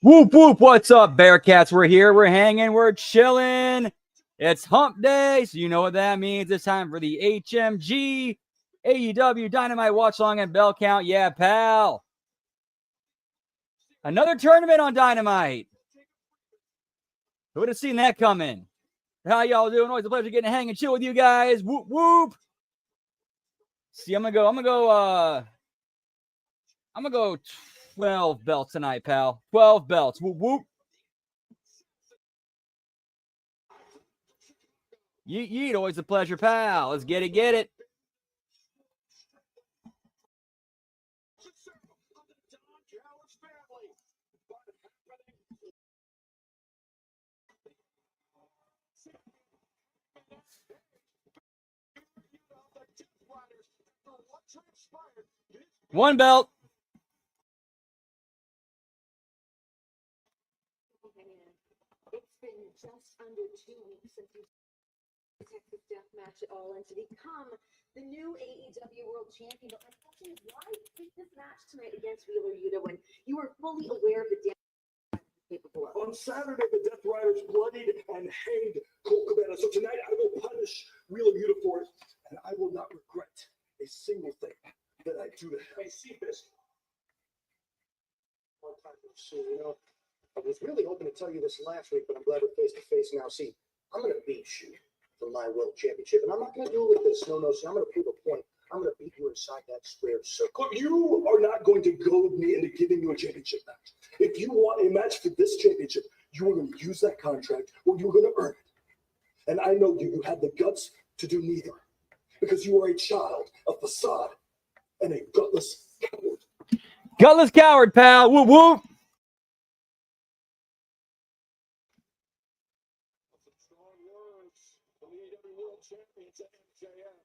Whoop, whoop. What's up, Bearcats? We're here. We're hanging. We're chilling. It's hump day, so you know what that means. It's time for the HMG AEW Dynamite Watch Long and Bell Count. Yeah, pal. Another tournament on Dynamite. Who would have seen that coming? How y'all doing? Always a pleasure getting to hang and chill with you guys. Whoop, whoop. See, I'm gonna go 12 belts tonight, pal. 12 belts. Whoop, whoop. Yeet, yeet. Always a pleasure, pal. Let's get it, get it. One belt. It's been just under 2 weeks since you Texas Death Match it all and to become the new AEW World Champion. But my question is, why pick this match tonight against Wheeler Yuta when you were fully aware of the damage capable of? On Saturday, the Death Riders bloodied and hanged Colt Cabana. So tonight, I will punish Wheeler Yuta for it, and I will not regret a single thing that I do to him. Hey, see this. One time no see, you know, I was really hoping to tell you this last week, but I'm glad we're face to face now. See, I'm going to beat you for my world championship, and I'm not going to do it with this. No, see, I'm going to prove a point. I'm going to beat you inside that square circle. You are not going to goad me into giving you a championship match. If you want a match for this championship, you are going to use that contract or you're going to earn it. And I know you have the guts to do neither because you are a child, a facade, and a gutless coward. Gutless coward, pal. Whoop, whoop. Strong words from the AEW World Champions at MJF.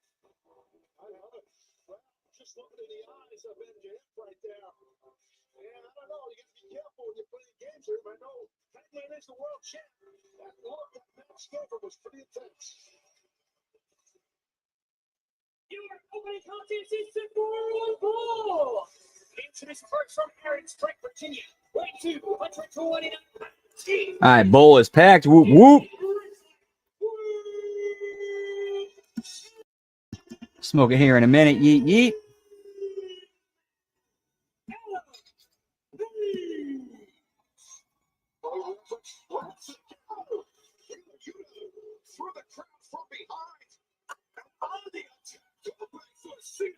I love it. Well, just looking in the eyes of MJF right there. And I don't know, you got to be careful when you're playing games here. I know Hangman is the world champion. That look that Matt Schaefer was pretty intense. Your opening contest is Royal Bull. Into this first from Aaron Strike, Virginia. Way 229. All right, bowl is packed. Whoop, whoop. Smoke it here in a minute. Yeet, yeet. Through the crowd from behind. On the attack. Go back for a single.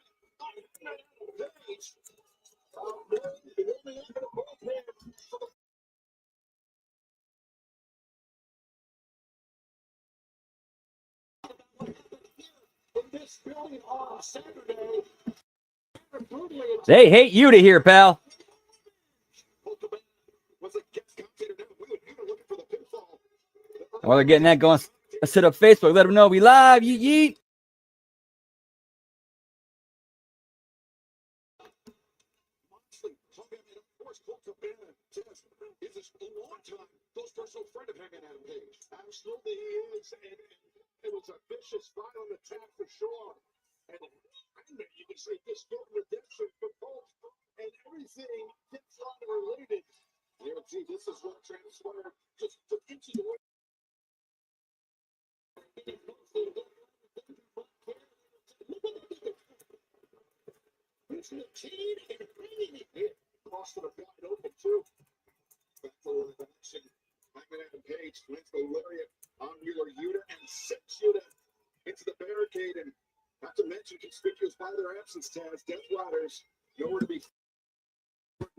They hate you to hear, pal. While they're getting that going, let's hit up Facebook. Let them know we live. Yeet, yeet. Close personal friend of Hangman Adam Page. Absolutely he is. And it was a vicious, violent attack for sure. And you can say this good redemption for both. And everything gets on related. Yeah, gee, this is what transpired just to into the way. Boston have got it open too. Back for the action. Hangman Adam Page went for lariat on Wheeler Yuta and sends Yuta into the barricade. And not to mention, conspicuous by their absence, Taz, Death Riders nowhere to be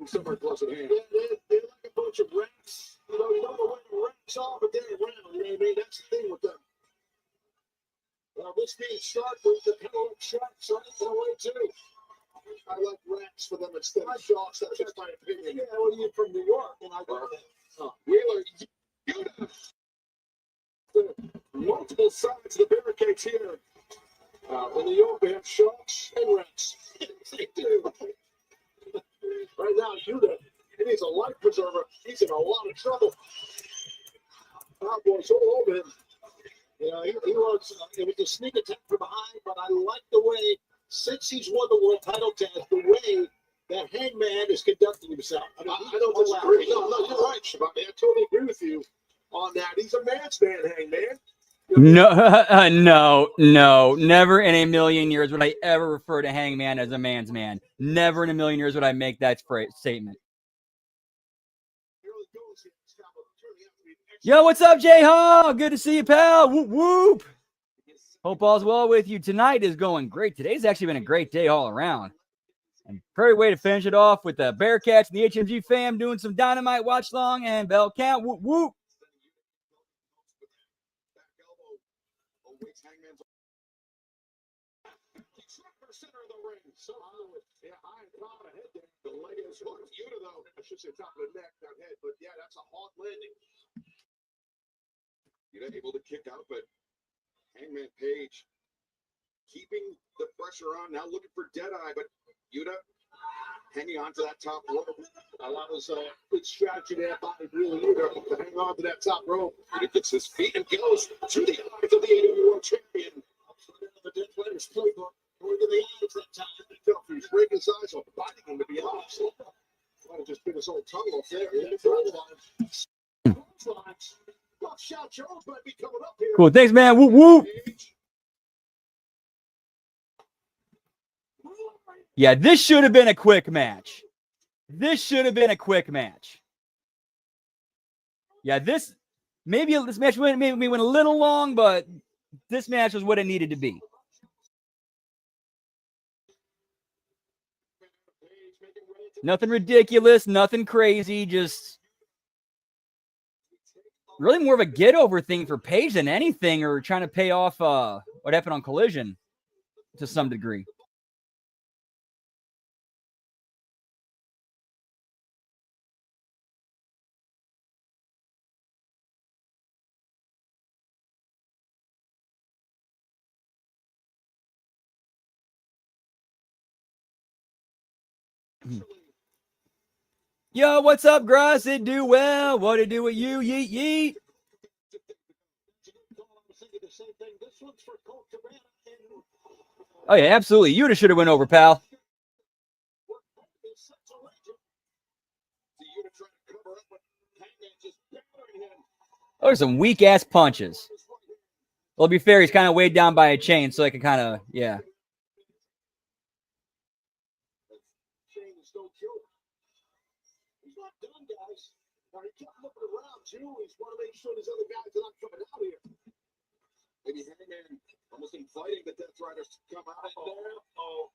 somewhere close at hand. They're like a bunch of rats. You don't know when the rats are, but they're around. You know what I mean? That's the thing with them. Well, this being sharp with the penalty sharks on it away too. I like rats for them instead of sharks. That's just my opinion. Yeah, well, you're from New York, and I got that. Wheeler, Yuta. Multiple sides of the barricades here. In New York, we have sharks and rats. They do. Right now, Yuta, he needs a life preserver. He's in a lot of trouble. Cowboys all over him. You know, it was a sneak attack from behind, but I like the way, since he's won the world title, Taz, the way that Hangman is conducting himself. I don't disagree. No, you're right, Shabbat. I totally agree with you on that. He's a man's man, Hangman. No. Never in a million years would I ever refer to Hangman as a man's man. Never in a million years would I make that statement. Yo, what's up, J-Hall? Good to see you, pal. Whoop, whoop. Hope all's well with you. Tonight is going great. Today's actually been a great day all around. And great way to finish it off with the Bearcats and the HMG fam doing some Dynamite watch long and bell count. Whoop, whoop. Center of the ring. So yeah, high and proud ahead there. The leg is hooked. Yuta, though, I should say top of the neck, not head, but yeah, that's a hard landing. Yuta able to kick out, but Hangman Page keeping the pressure on. Now looking for Deadeye, but Yuta hanging on to that top rope. That was a good strategy there by really Yuta to hang on to that top rope. Yuta gets his feet and goes to the eyes of the AEW World Champion. The Death Riders playbook. Going to the eyes that time. He's breaking his eyes off, biting him to be honest. Might have just bit his old tongue off there. Cool. Thanks, man. Whoop, whoop. Yeah, this should have been a quick match. Yeah, this match maybe went a little long, but this match was what it needed to be. Nothing ridiculous, nothing crazy, just really more of a get-over thing for Paige than anything, or trying to pay off what happened on Collision to some degree. Yo, what's up, Gross? It do well. What it do with you? Yeet, yeet. Oh, yeah, absolutely. Yuta should have went over, pal. Oh, there's some weak-ass punches. Well, to be fair, he's kind of weighed down by a chain, so I can kind of, yeah. Now he kept looking around too. He's want to make sure these other guys are not coming out here. Maybe Hangman almost inviting the Death Riders to come out there. Oh,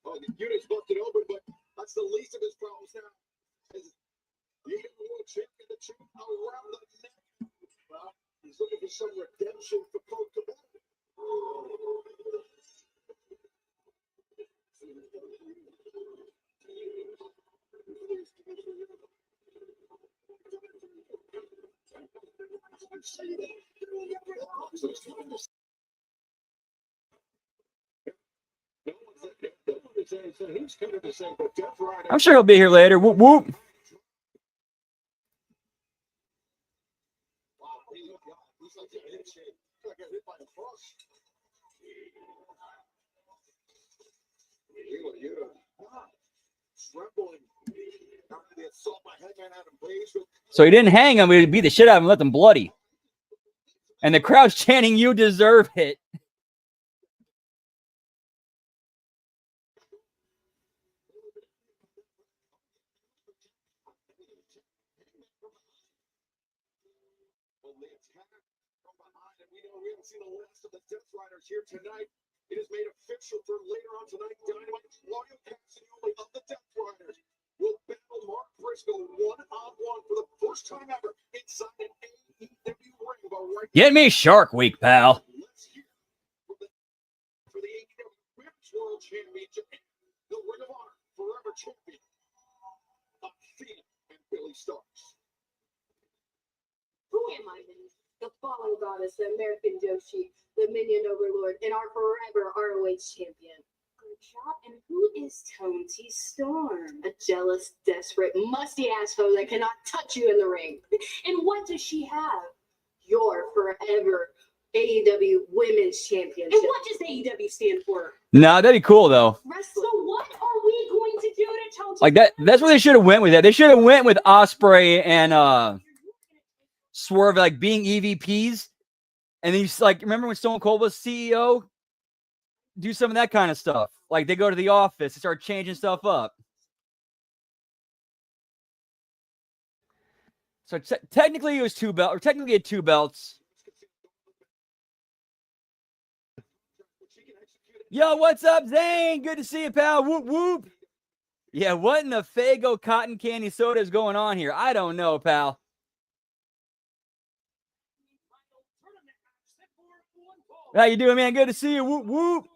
the unit's busted open, but that's the least of his problems now. As the world champion, the chain around the neck. Well, he's looking for some redemption for Colt Cabana. I'm sure he'll be here later. Whoop, whoop. So he didn't hang him, he beat the shit out of him and let them bloody. And the crowd's chanting, "You deserve it." We haven't seen the last of the Death Riders here tonight. It is made official for later on tonight. Dynamite Claudio Castagnoli of the Death Riders will battle Mark Briscoe one-on-one for the first time ever inside an AEW ring. Right, get me Shark Week, pal. Let's hear for the AEW Women's World Championship and the Ring of Honor Forever Champion, Athena and Billy Starks. Who am I, then? The fallen goddess, the American Joshi, the minion overlord, and our forever ROH champion. Good job. And who is Tony Storm? A jealous, desperate, musty-ass hoe that cannot touch you in the ring. And what does she have? Your forever AEW Women's Championship. And what does AEW stand for? No, that'd be cool, though. So what are we going Like that's what they should have went with. That they should have went with Osprey and Swerve like being EVPs, and he's like, remember when Stone Cold was CEO? Do some of that kind of stuff. Like they go to the office and start changing stuff up. So technically it was two belts, or technically it had two belts. Yo, what's up, Zane? Good to see you, pal. Whoop, whoop. Yeah, what in the Faygo cotton candy soda is going on here? I don't know, pal. How you doing, man? Good to see you. Whoop, whoop.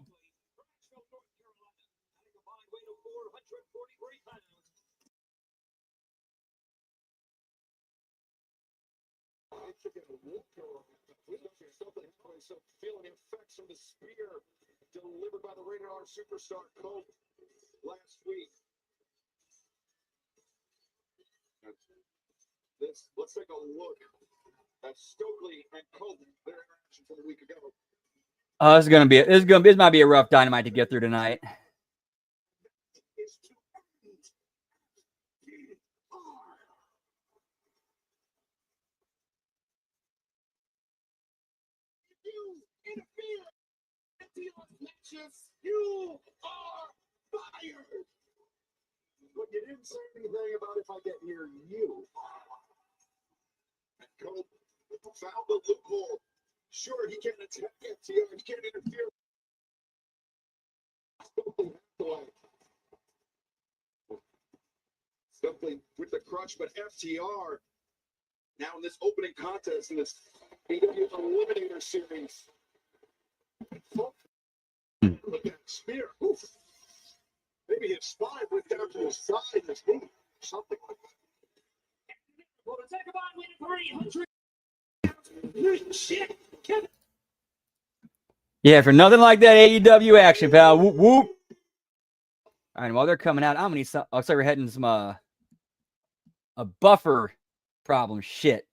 Feeling effects from the spear delivered by the Rated R superstar Colt last week. Let's take a look at Stokely and Colt, their interaction from a week ago. Oh, this might be a rough Dynamite to get through tonight. You are fired. But you didn't say anything about if I get near you. And Colt found the loophole. Sure, he can't attack FTR. He can't interfere. Stokely with the crutch, but FTR now in this opening contest in this AEW Eliminator Series. Look at that spear. Oof. Maybe his spine went down to his side. His knee. Something like that. Well, the second bond win 300. Shit. Yeah, for nothing like that AEW action, pal. Whoop, whoop. All right, while they're coming out, I'm gonna need some. Looks like we're heading some a buffer problem. Shit.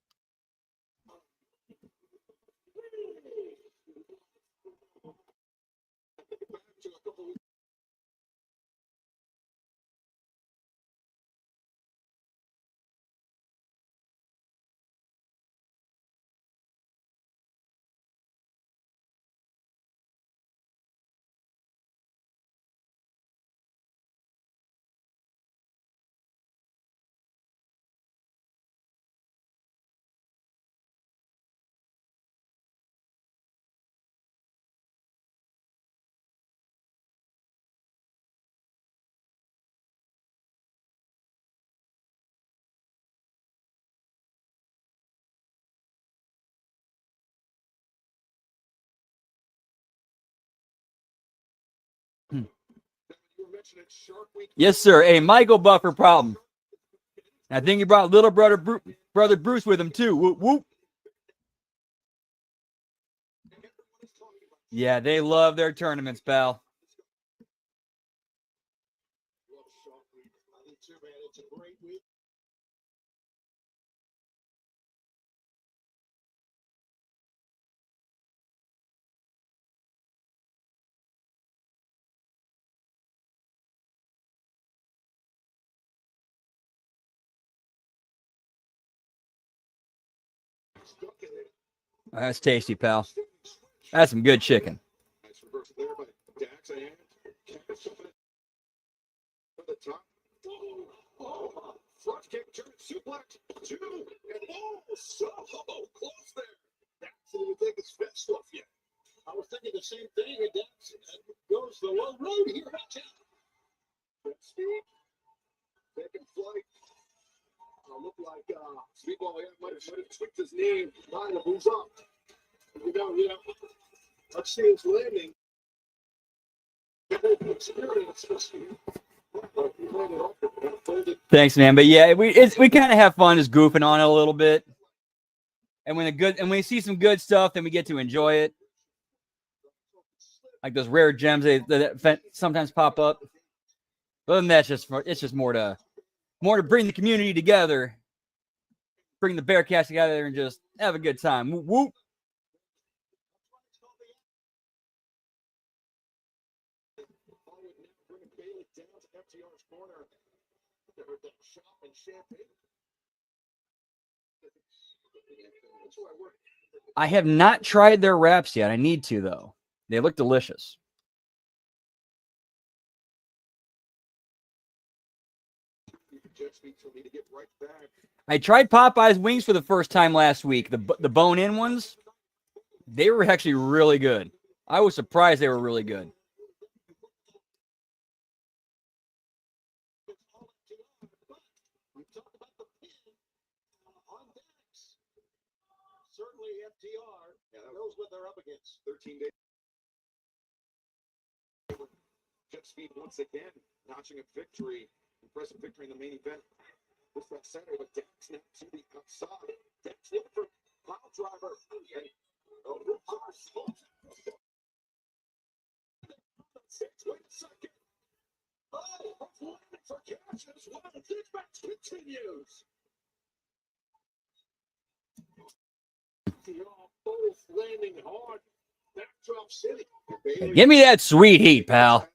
Yes, sir. A Michael Buffer problem. I think he brought little brother Bruce with him too. Whoop, whoop. Yeah, they love their tournaments, pal. That's tasty, pal. That's some good chicken. Front kick, turn suplex, 2, and so close there. That's what you think is fit stuff yet. I was thinking the same thing, and that goes the low road here. Watch out. Speed, taking flight. Look like Speedball might have tweaked his knee. Line of who's up. You know. Let's see his landing. Thanks, man. But yeah, we kind of have fun just goofing on it a little bit. And when we see some good stuff, then we get to enjoy it. Like those rare gems that sometimes pop up. Other than that, it's just more to bring the community together, bring the Bearcats together, and just have a good time. Whoop, whoop. I have not tried their wraps yet. I need to, though. They look delicious. I tried Popeye's wings for the first time last week. The bone-in ones, they were actually really good. I was surprised they were really good. Certainly FTR knows what they're up against. 13 days. Jet Speed once again notching a victory. Impressive victory in the main event. This that center, but Dax now to the outside. Dax looking for pile driver. And, wait a second. Oh, for Cassius. One of the match continues. Both landing hard. Backdrop City. Give me that sweet heat, pal.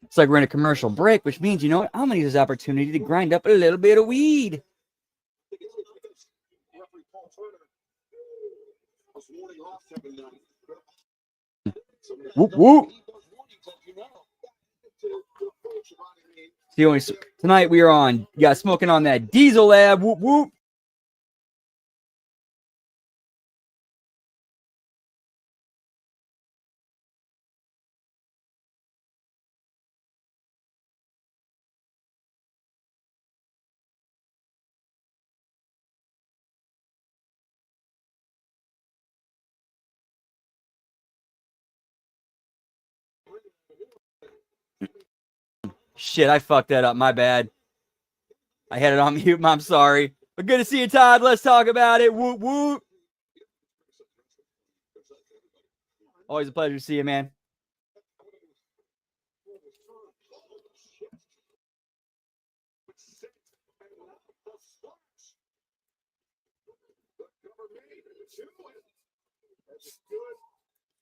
It's like we're in a commercial break, which means, you know what? I'm going to use this opportunity to grind up a little bit of weed. Whoop, whoop. Tonight we are on, smoking on that Diesel Lab. Whoop, whoop. Shit, I fucked that up. My bad. I had it on mute. I'm sorry. But good to see you, Todd. Let's talk about it. Whoop, whoop. Always a pleasure to see you, man.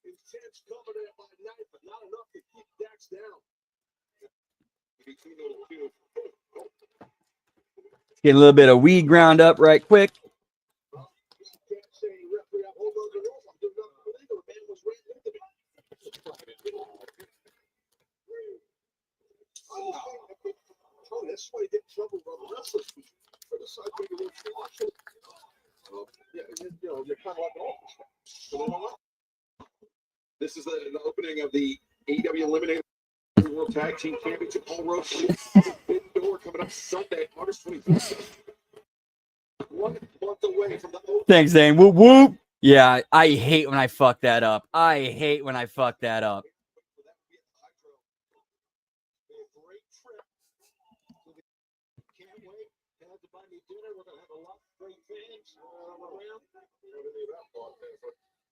Intense cover there by Knight, but not enough to keep Dax down. Get a little bit of weed ground up right quick. Oh, that's why he get in trouble with wrestlers. Yeah, you know, you're kind of like all. This is the opening of the AEW Eliminator World Tag Team Championship. All roads door coming up Sunday, August 25th. 1 month away from the opening. Thanks, Zane. Whoop, whoop. Yeah, I hate when I fuck that up. I hate when I fuck that up.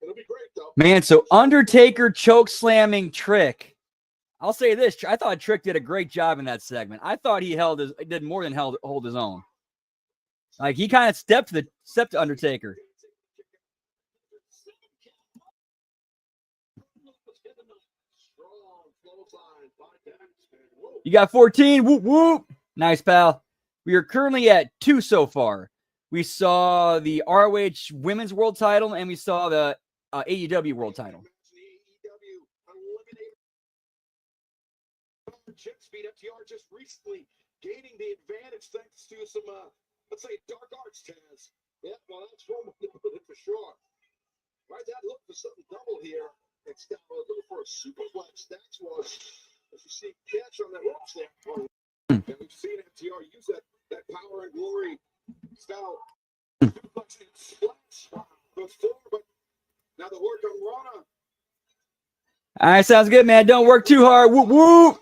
It'll be great, though. Man, so Undertaker choke slamming Trick. I'll say this. I thought Trick did a great job in that segment. I thought he did more than hold his own. Like, he kind of stepped to Undertaker. You got 14. Whoop, whoop. Nice, pal. We are currently at 2 so far. We saw the ROH Women's World Title, and we saw the AEW World Title. Jet Speed FTR just recently gaining the advantage thanks to some, let's say, dark arts, Taz. Yeah, well, that's one way to put it for sure. Right, that look for something double here. It's down looking for a superflex. That's what, as you see, catch on that ropes there. And we've seen FTR use that power and glory style superflex and splash before, but now the work on Rana. All right, sounds good, man. Don't work too hard. Whoop, whoop.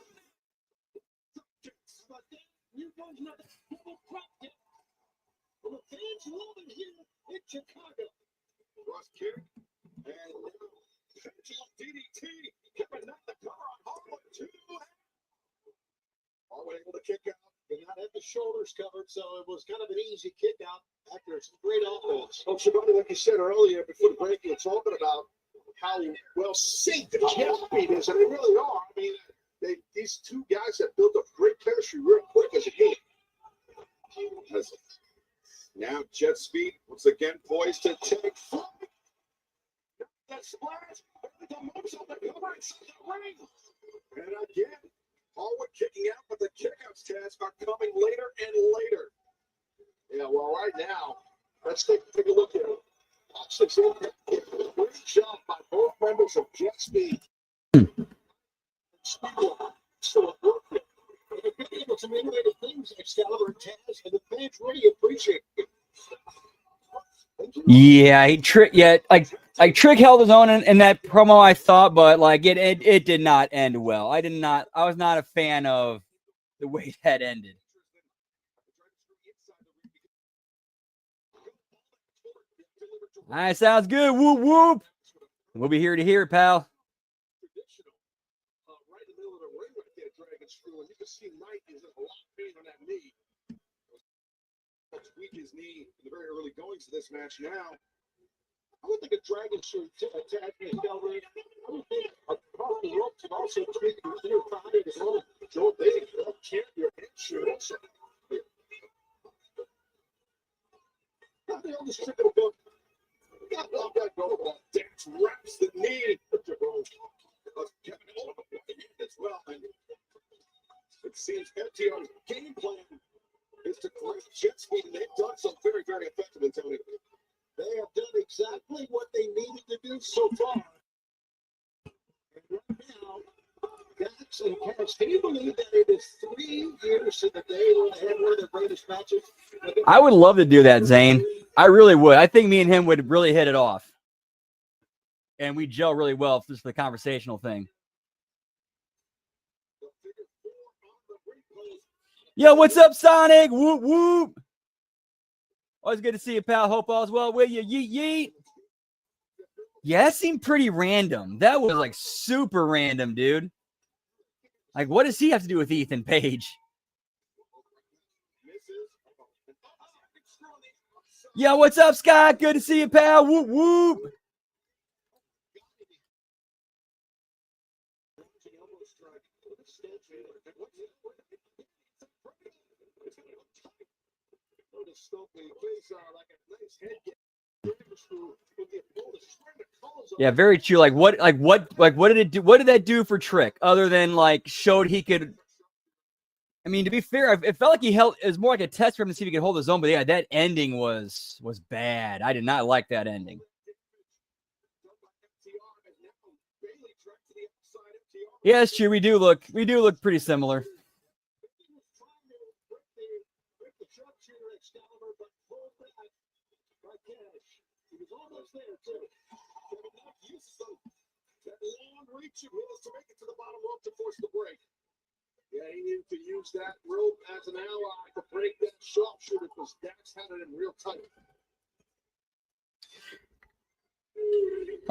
Ross kick and DDT. Kevin knocked the cover on Harwood too. Harwood able to kick out. Did not have the shoulders covered, so it was kind of an easy kick out after some great offense. Oh, Shibata, like you said earlier before the break, you're talking about how well synced Jet Speed is, and they really are. I mean, These two guys have built a great chemistry real quick as a team. Now Jet Speed once again poised to take flight. That splash, the moves on the cover inside the ring. And again, Hallwood kicking out, but the kickouts task are coming later and later. Yeah, well, right now, let's take a look at it. Great job by both members of Jet Speed. So working. Some innovative things, Excalibur and Taz, and the fans really appreciate it. Yeah, like Trick held his own in that promo, I thought, but like it did not end well. I was not a fan of the way that ended. All right, sounds good. Whoop whoop. We'll be here to hear it, pal. Right in the middle of the ring right there, dragon screw, and you can see Knight is in a lot of pain on that knee. Tweak his knee in the very early goings of this match now. I would think a dragon should attack Excalibur. I would think across the ropes and also tweak his knee behind his own. Joe Big, champion, should also. How the hell does Trick go? Got that go. Dax wraps the knee. Kevin Owens as well. And it seems FTR's game plan is to create Jet Speed, and they've done so very, very effectively, Tony. They have done exactly what they needed to do so far. And right now, Dax and Cass, can you believe that it is 3 years to the day when they had one of their greatest matches? I would love to do that, Zane. I really would. I think me and him would really hit it off. And we gel really well for just the conversational thing. Yo, what's up, Sonic? Whoop, whoop. Always good to see you, pal. Hope all's well with you. Yeet, yeet. Yeah, that seemed pretty random. That was like super random, dude. Like, what does he have to do with Ethan Page? Yo, what's up, Scott? Good to see you, pal. Whoop, whoop. Yeah, very true. Like what did it do? What did that do for Trick other than like showed he could? I mean, to be fair, it felt like he held. It was more like a test for him to see if he could hold his own. But yeah, that ending was bad. I did not like that ending. Yeah, it's true. We do look pretty similar. To make it to the bottom rope to force the break. Yeah, he needed to use that rope as an ally to break that sharpshooter because Dax had it in real tight.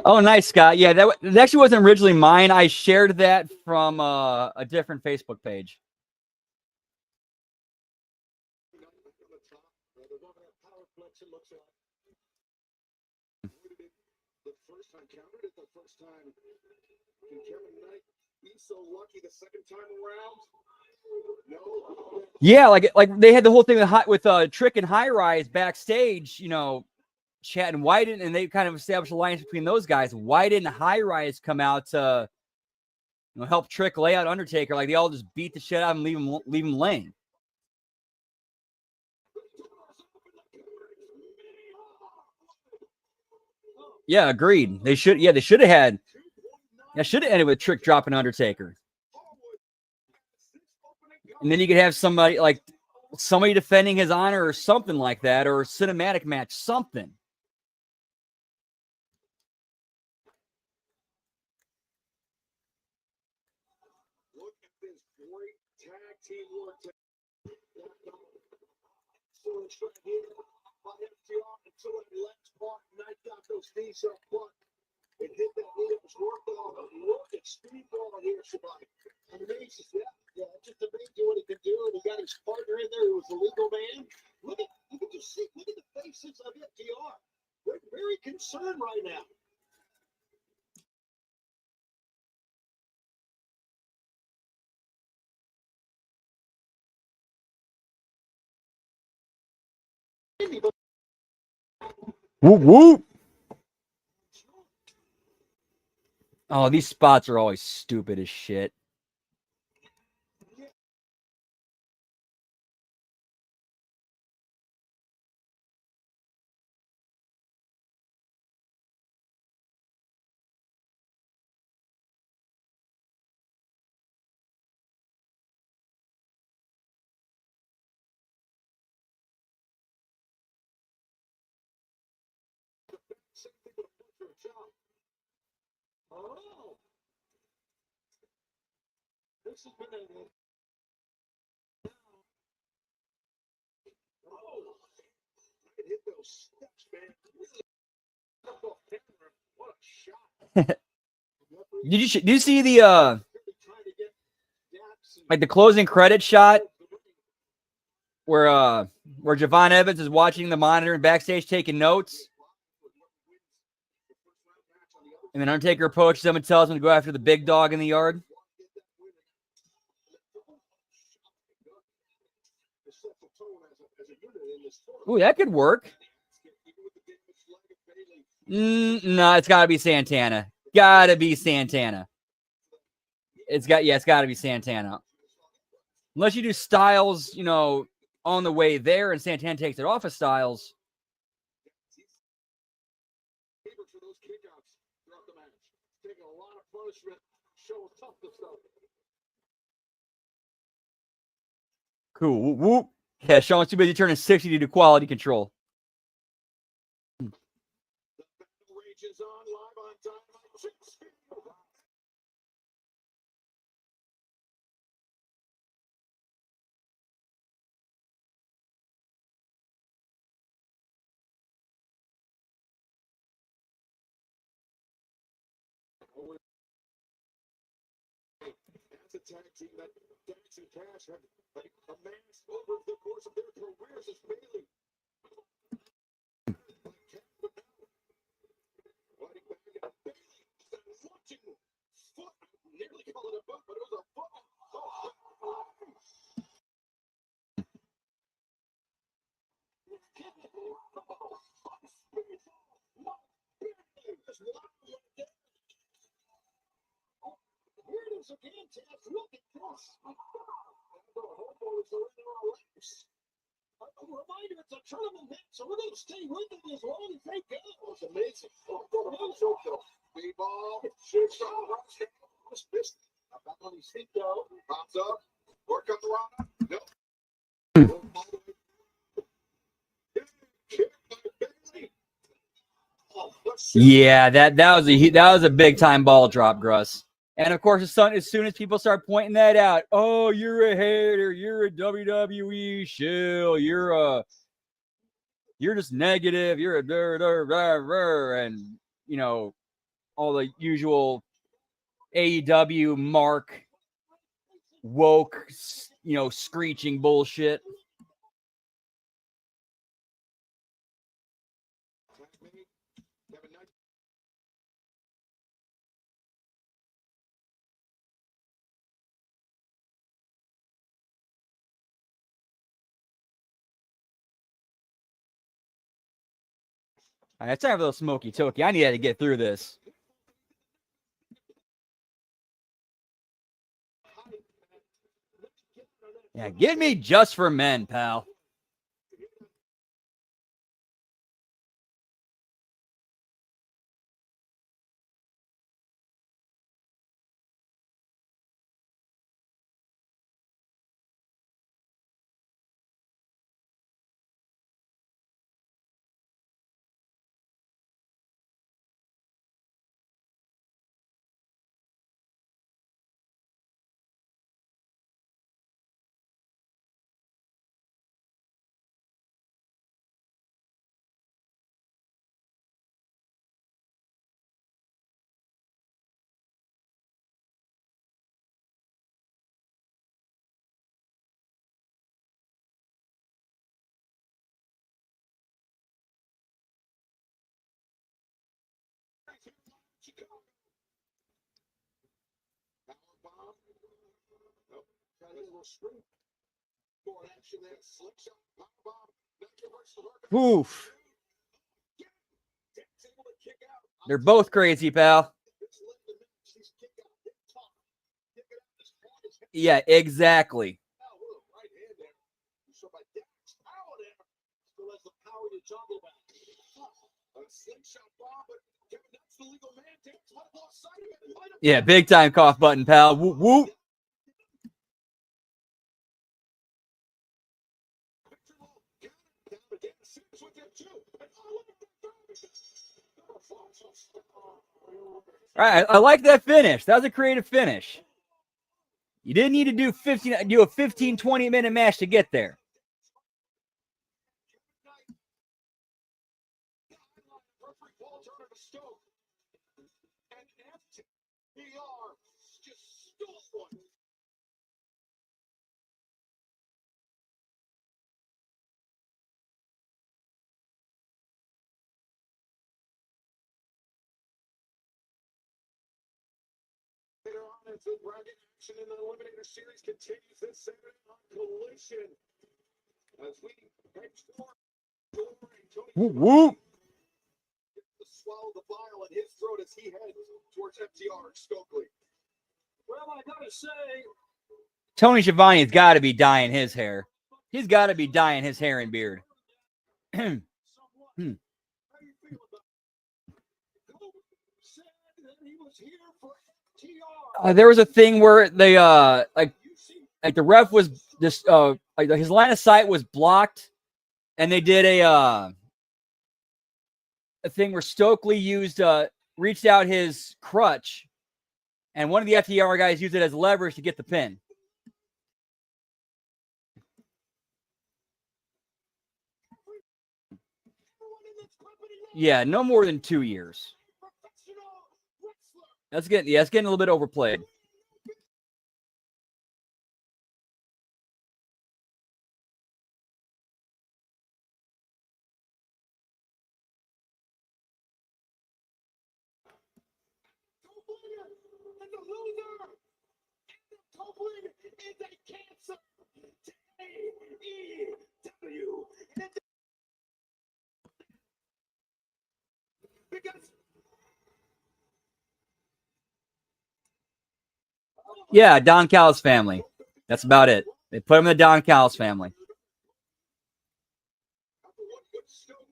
Oh, nice, Scott. Yeah, that actually wasn't originally mine. I shared that from a different Facebook page. The first time countered it, the first time. Can Kevin Knight be so lucky the second time around? No. Yeah, like they had the whole thing with Trick and High Rise backstage, you know, chatting. Why didn't, and they kind of established alliance between those guys. Why didn't High Rise come out to, you know, help Trick lay out Undertaker? Like they all just beat the shit out and leave him laying. Yeah, agreed. They should have had. That should have ended with Trick dropping Undertaker. And then you could have somebody defending his honor or something like that, or a cinematic match, something. Look at this great tag team work. By FTR until it left part, Knight got those knees up front. It hit that knee, it was worked on. Look at Speedball here, Shabbat. Amazing. Yeah, just amazing what he could do. And he got his partner in there who was a legal man. You can just see, look at the faces of FTR. They're very concerned right now. Whoop, whoop. Oh, these spots are always stupid as shit. Oh, this has been a hit those steps, man. What a shot. Did you see the like the closing credit shot where Javon Evans is watching the monitor and backstage taking notes, and then Undertaker approaches him and tells him to go after the big dog in the yard? Ooh, that could work. No, it's got to be Santana. Got to be Santana. It's got to be Santana. Unless you do Styles, you know, on the way there, and Santana takes it off of Styles. Cool. Whoop, whoop. Yeah, Sean's too busy turning 60 to do quality control. That's a tag team that Dax and Cash have amassed over the course of their careers as Bailey. Nearly called it a book, but it was a book. Again, Taz, look at this. The homeboys are in their laps. A reminder, it's a tournament match, so we're going to stay with it as long as they go. It's amazing. B-ball, shoots on, just missed it. Back on his feet, though. Pops up. Work up the round. Nope. Yeah, that was a big time ball drop, Gruss. And of course, as soon as people start pointing that out, oh, you're a hater, you're a WWE shill, you're just negative, you're a and you know all the usual AEW mark woke, you know, screeching bullshit. All right, it's time for a little smoky toki. I need to get through this. Yeah, get me just for men, pal. More action there. Slingshot, power bomb. Oof. They're both crazy, pal. Yeah, exactly. Yeah, big time cough button, pal. Whoop, whoop. All right, I like that finish. That was a creative finish. You didn't need to do a 15, 20-minute match to get there. Bracket action in the Eliminator Series continues this Saturday on Collision. As we head toward Whoop, whoop. swallow the bile in his throat as he heads towards FTR Stokely. Well, I gotta say, Tony Schiavone's got to be dyeing his hair. He's got to be dyeing his hair and beard. someone, how you feel about it? Who said that he was here for FTR? There was a thing where they like You see, the ref was just like his line of sight was blocked, and they did a thing where Stokely used reached out his crutch, and one of the FTR guys used it as leverage to get the pin. Yeah, no more than 2 years. That's getting it's getting a little bit overplayed. and the loser, Copeland is a cancer. AEW. Because Yeah, Don Callis family. That's about it. They put him in the Don Callis family. After what good Stoke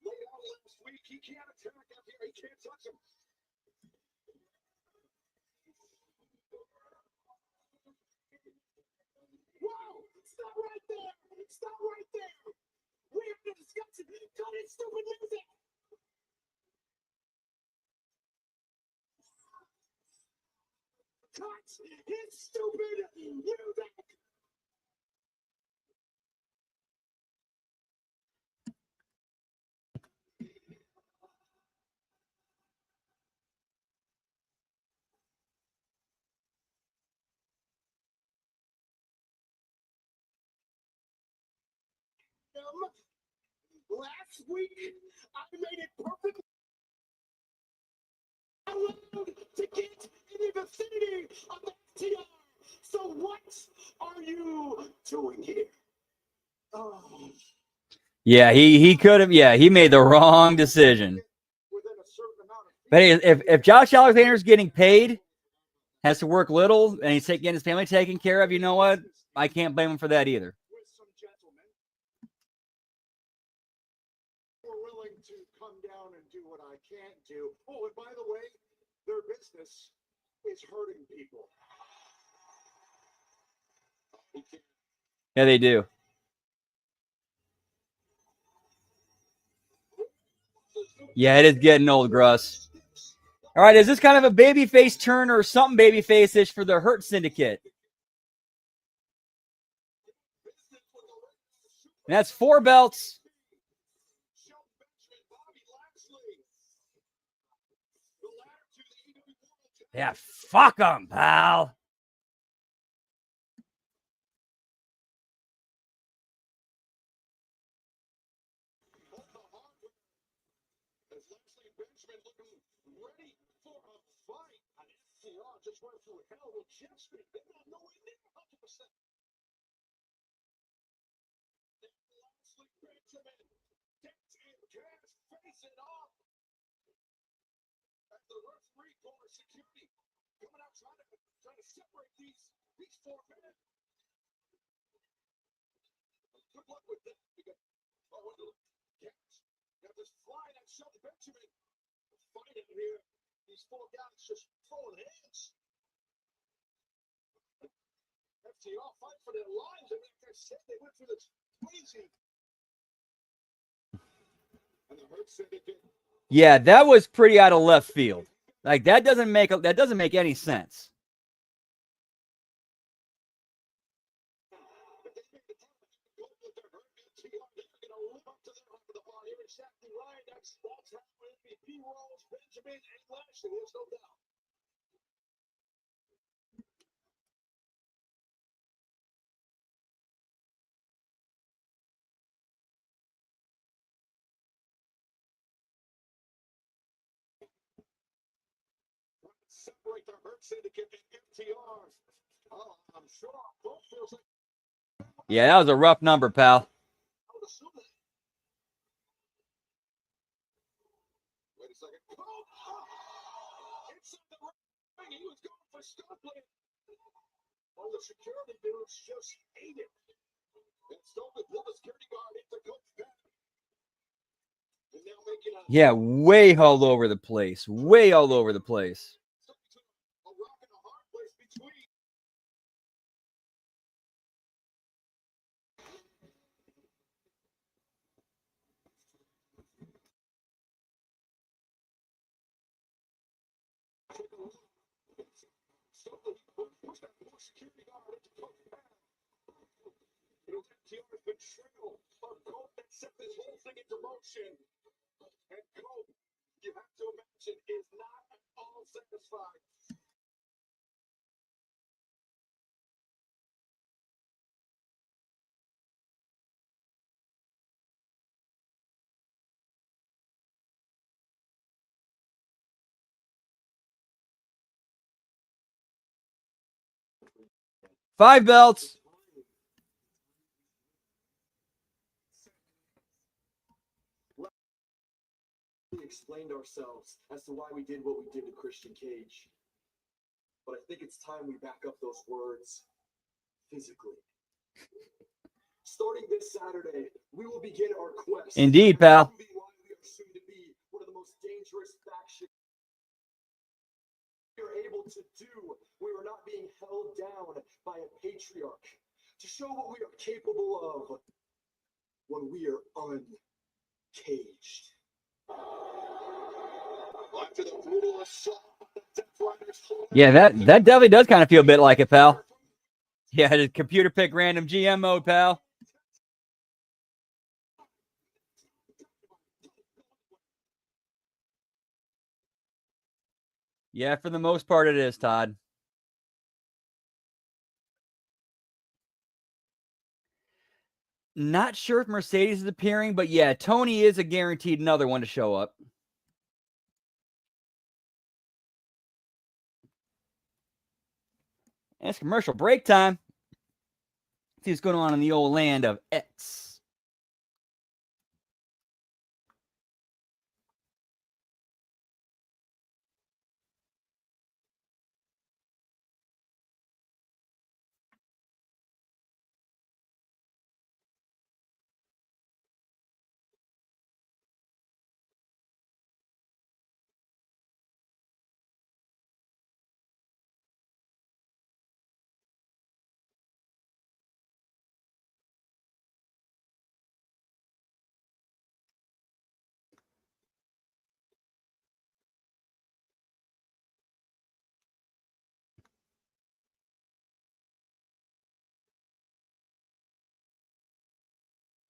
laid out last week, he can't attack FTR. He can't touch him. Whoa! Stop right there! Stop right there! We have to discuss it. Cut it, stupid music! Cut his stupid music! Last week, I made it perfectly allowed to get in the vicinity of FTR. So what are you doing here? Oh. Yeah, he could have. Yeah, he made the wrong decision. Within a certain amount of But hey, if Josh Alexander's getting paid, has to work little, and he's getting his family taken care of, you know what? I can't blame him for that either. with some gentlemen who are willing to come down and do what I can't do. Oh, and by the way, their business is hurting people. Yeah, they do. Yeah, it is getting old, Gruss. All right, is this kind of a babyface turn or something babyface-ish for the Hurt Syndicate? And that's 4 belts. Yeah, fuck them, pal. As Leslie Benjamin looking ready for a fight. And FTR just went through hell with Jeff's feet. They're not nowhere near 100%. Leslie Benjamin pass it off. As the referee for security coming out trying to separate these four men. Good luck with that. Got this flying at Shelton Benjamin. Fighting here. These four guys just throwing hands. FTR fight for their lives. And like I said, they went through this crazy. And the Hurt Syndicate. Yeah, that was pretty out of left field. Like that doesn't make any sense. Exactly right. That's how MVP rolls. Benjamin and Lashley. There's no doubt. Separate the Hurt Syndicate and FTR. Oh, I'm sure both feels like. Yeah, that was a rough number, pal. I would assume that. Wait a second. Oh! Inside the ring. He was going for Stokely. Oh, the security dudes just ate it. And Stokely pulled the security guard into Coach Ben. And now making a. Yeah, way all over the place. Way all over the place. A rock and a hard place between. Push that poor security guard into Coach Ben. You know, FTR has been triggered. A Coach that set this whole thing into motion. And Coach, you have to imagine, is not at all satisfied. Five belts. We explained ourselves as to why we did what we did to Christian Cage. But I think it's time we back up those words physically. Starting this Saturday, we will begin our quest. Indeed, pal. We are soon to be one of the most dangerous factions we are able to do. We are not being held down by a patriarch. To show what we are capable of when we are uncaged. After the brutal assault, the Death Riders. Yeah, that definitely does kind of feel a bit like it, pal. Yeah, the computer pick random GM mode, pal. Yeah, for the most part it is, Todd. Not sure if Mercedes is appearing, but yeah, Tony is a guaranteed another one to show up. And it's commercial break time. Let's see what's going on in the old land of X.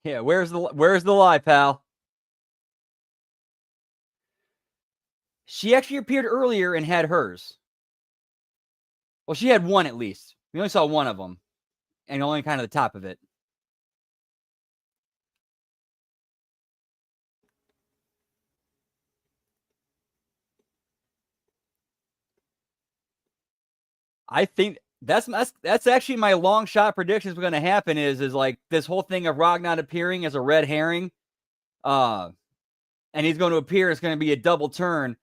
Yeah, where's the lie, pal? She actually appeared earlier and had hers. Well, she had one at least. We only saw one of them. And only kind of the top of it. I think that's actually my long shot predictions what's going to happen is like this whole thing of Rock not appearing as a red herring. And and he's going to appear. It's going to be a double turn.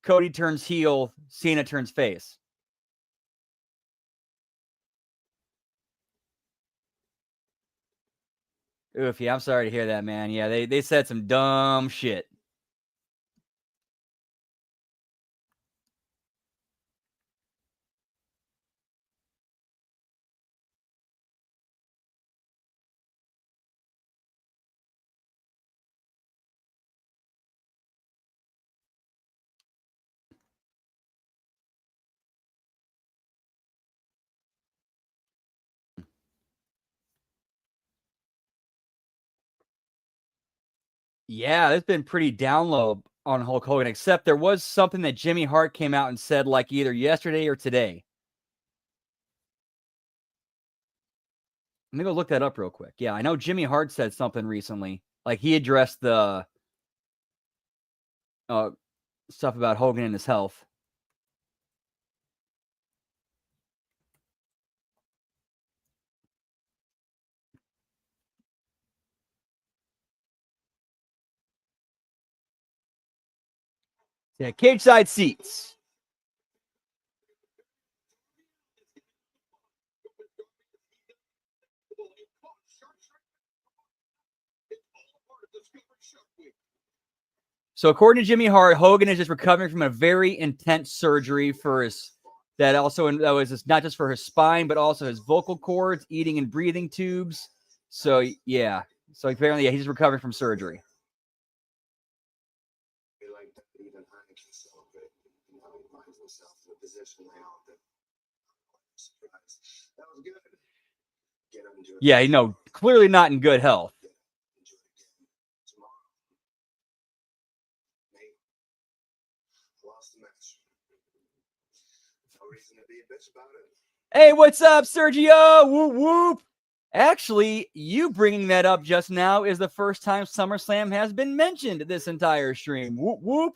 Cody turns heel, Cena turns face. Oof, yeah, I'm sorry to hear that, man. Yeah, they said some dumb shit. Yeah, it's been pretty down low on Hulk Hogan, except there was something that Jimmy Hart came out and said like either yesterday or today. Let me go look that up real quick. Yeah, I know Jimmy Hart said something recently. Like he addressed the stuff about Hogan and his health. Yeah, cage side seats. So according to Jimmy Hart, Hogan is just recovering from a very intense surgery for his that was not just for his spine, but also his vocal cords, eating and breathing tubes. So yeah. So apparently, yeah, he's just recovering from surgery. Yeah, no, clearly not in good health. Hey, what's up, Sergio? Whoop, whoop. Actually, you bringing that up just now is the first time SummerSlam has been mentioned this entire stream. Whoop, whoop.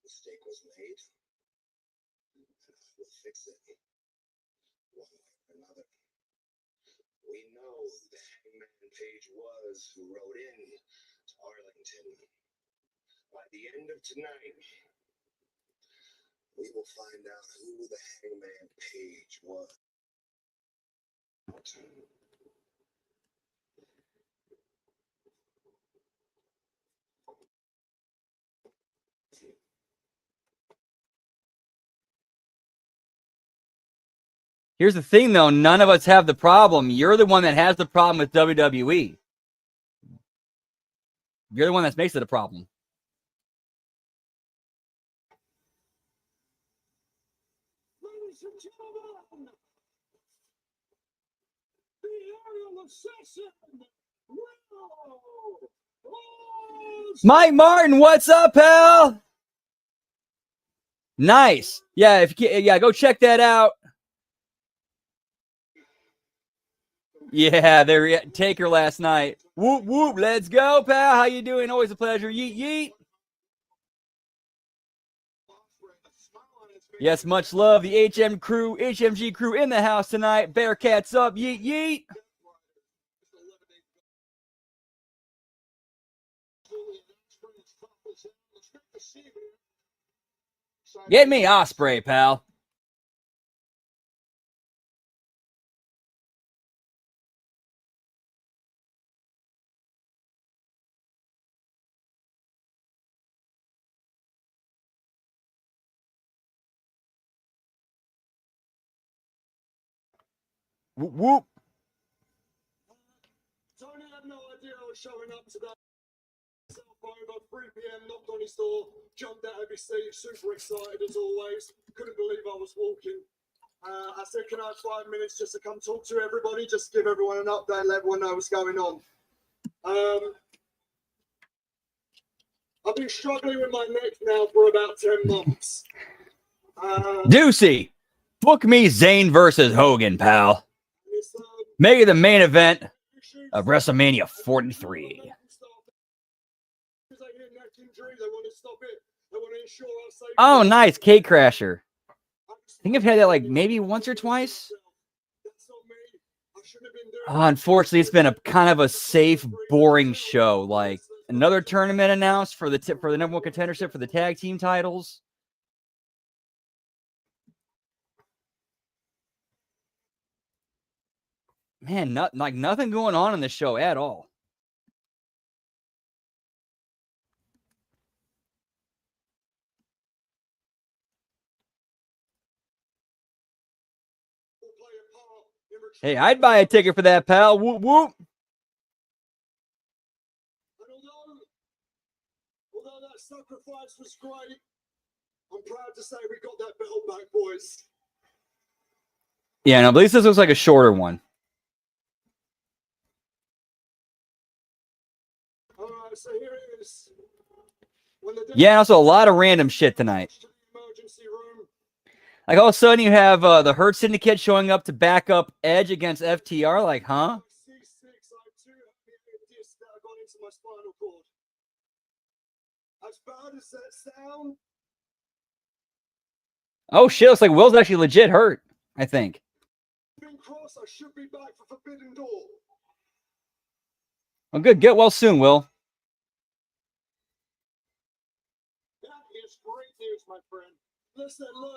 Mistake was made. We'll fix it one way or another. We know who the Hangman Page was who rode in to Arlington. By the end of tonight, we will find out who the Hangman Page was. Here's the thing, though. None of us have the problem. You're the one that has the problem with WWE. You're the one that makes it a problem. Ladies and gentlemen, the aerial assassin, Mike Martin, what's up, pal? Nice. Yeah, go check that out. Yeah, there Taker last night. Whoop whoop, let's go, pal. How you doing? Always a pleasure. Yeet yeet. Yes, much love. The HMG crew in the house tonight. Bearcats up. Yeet yeet. Get me Osprey, pal. Whoop whoop. Tony had no idea I was showing up today. Over 3 p.m. knocked on his door, jumped out of his seat, super excited as always. Couldn't believe I was walking. I said, can I have 5 minutes just to come talk to everybody, just give everyone an update, let everyone know what's going on. I've been struggling with my neck now for about 10 months. Deucey, book me Zayn versus Hogan, pal. Make it the main event of WrestleMania 43. Oh, nice. Cake Crasher. I think I've had that like maybe once or twice. Unfortunately, it's been a kind of a safe, boring show. Like another tournament announced for the number one contendership for the tag team titles. Man, nothing going on in the show at all. Hey, I'd buy a ticket for that, pal. Whoop whoop. Although that sacrifice was great, I'm proud to say we got that belt back, boys. Yeah, no, at least this looks like a shorter one. All right, so here it is. Yeah, also a lot of random shit tonight. Like all of a sudden you have the Hurt Syndicate showing up to back up Edge against FTR. Like, huh? As bad as that sound. Oh shit, looks like Will's actually legit hurt, I think. Cross, I should be back for Forbidden Door. Oh, good. Get well soon, Will. That is great news, my friend. Listen, look.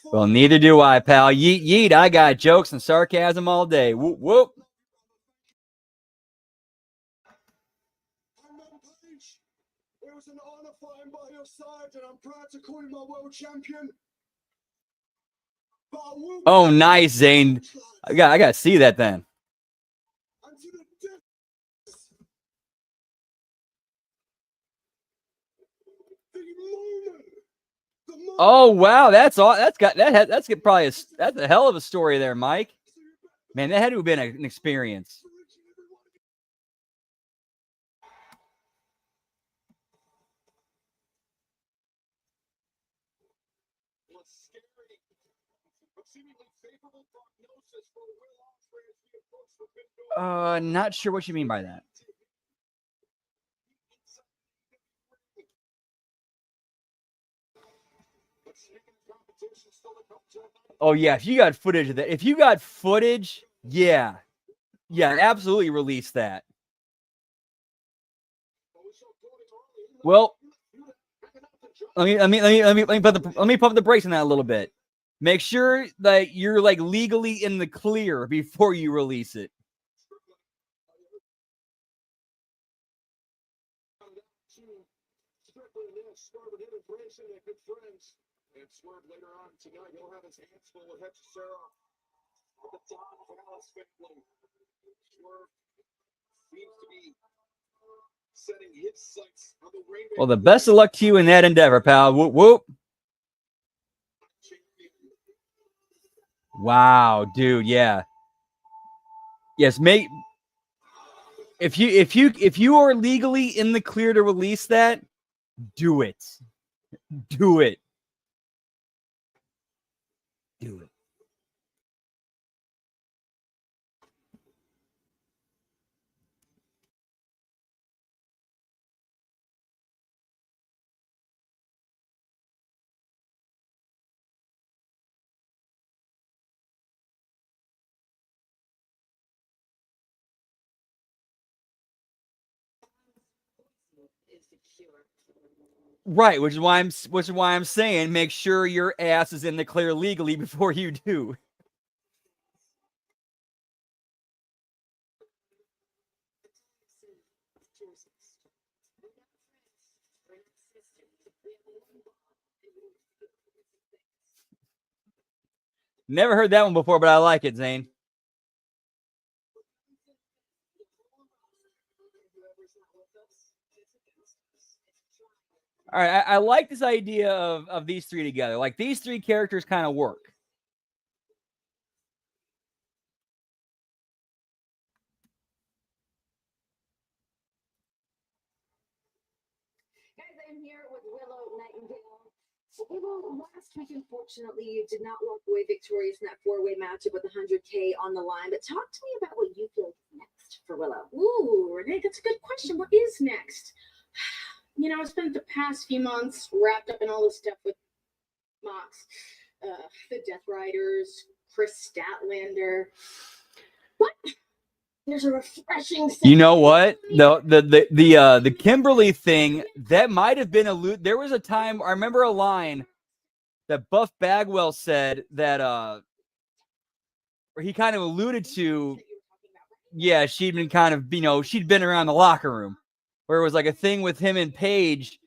Well, neither do I, pal. Yeet, yeet. I got jokes and sarcasm all day. Whoop, whoop. It was an honor fighting by your side, and I'm proud to call you my world champion. Oh, nice, Zane. I got to see that then. Oh wow, that's all. That's a hell of a story there, Mike. Man, that had to have been an experience. Not sure what you mean by that. Oh yeah, if you got footage of that, yeah, absolutely release that. Well, let me pump the brakes on that a little bit. Make sure that you're like legally in the clear before you release it. And Swerve later on tonight, he'll have his hands full with Hechicera, the Don Dallas family. Swerve seems to be setting his sights on the Rainbow. Well, the best of luck to you in that endeavor, pal. Whoop whoop. Wow, dude, yeah. Yes, mate. If you are legally in the clear to release that, do it. Do it. Do it. Right, which is why I'm saying make sure your ass is in the clear legally before you do. Never heard that one before, but I like it, Zane. All right, I like this idea of these three together. Like these three characters kind of work. Guys, I'm here with Willow Nightingale. Well, last week, unfortunately, you did not walk away victorious in that four-way matchup with 100K on the line. But talk to me about what you feel is next for Willow. Ooh, Renee, that's a good question. What is next? You know, I spent the past few months wrapped up in all this stuff with Mox, the Death Riders, Chris Statlander. But there's a refreshing. You know what? The Kimberly thing that might have been there was a time I remember a line that Buff Bagwell said that or he kind of alluded to. Yeah, she'd been kind of, she'd been around the locker room where it was like a thing with him and Paige,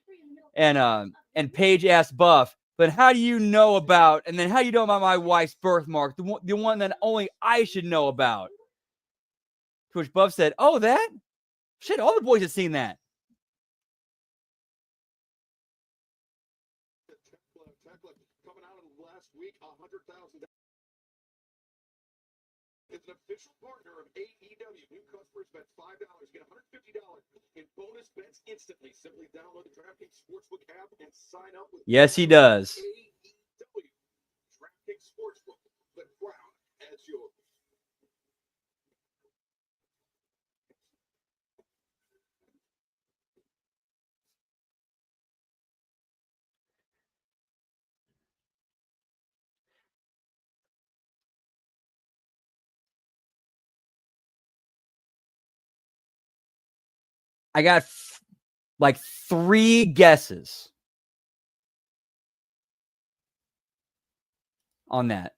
and Paige asked Buff, but how do you know about, and then how do you know about my wife's birthmark, the one that only I should know about? To which Buff said, oh, that? Shit, all the boys have seen that. Coming out of last week, $100,000. It's an official partner of AEW. New customers bet $5, get $150 in bonus bets instantly. Simply download the DraftKings Sportsbook app and sign up with. Yes, he does. AEW. DraftKings Sportsbook, the crown as yours. I got like 3 guesses on that.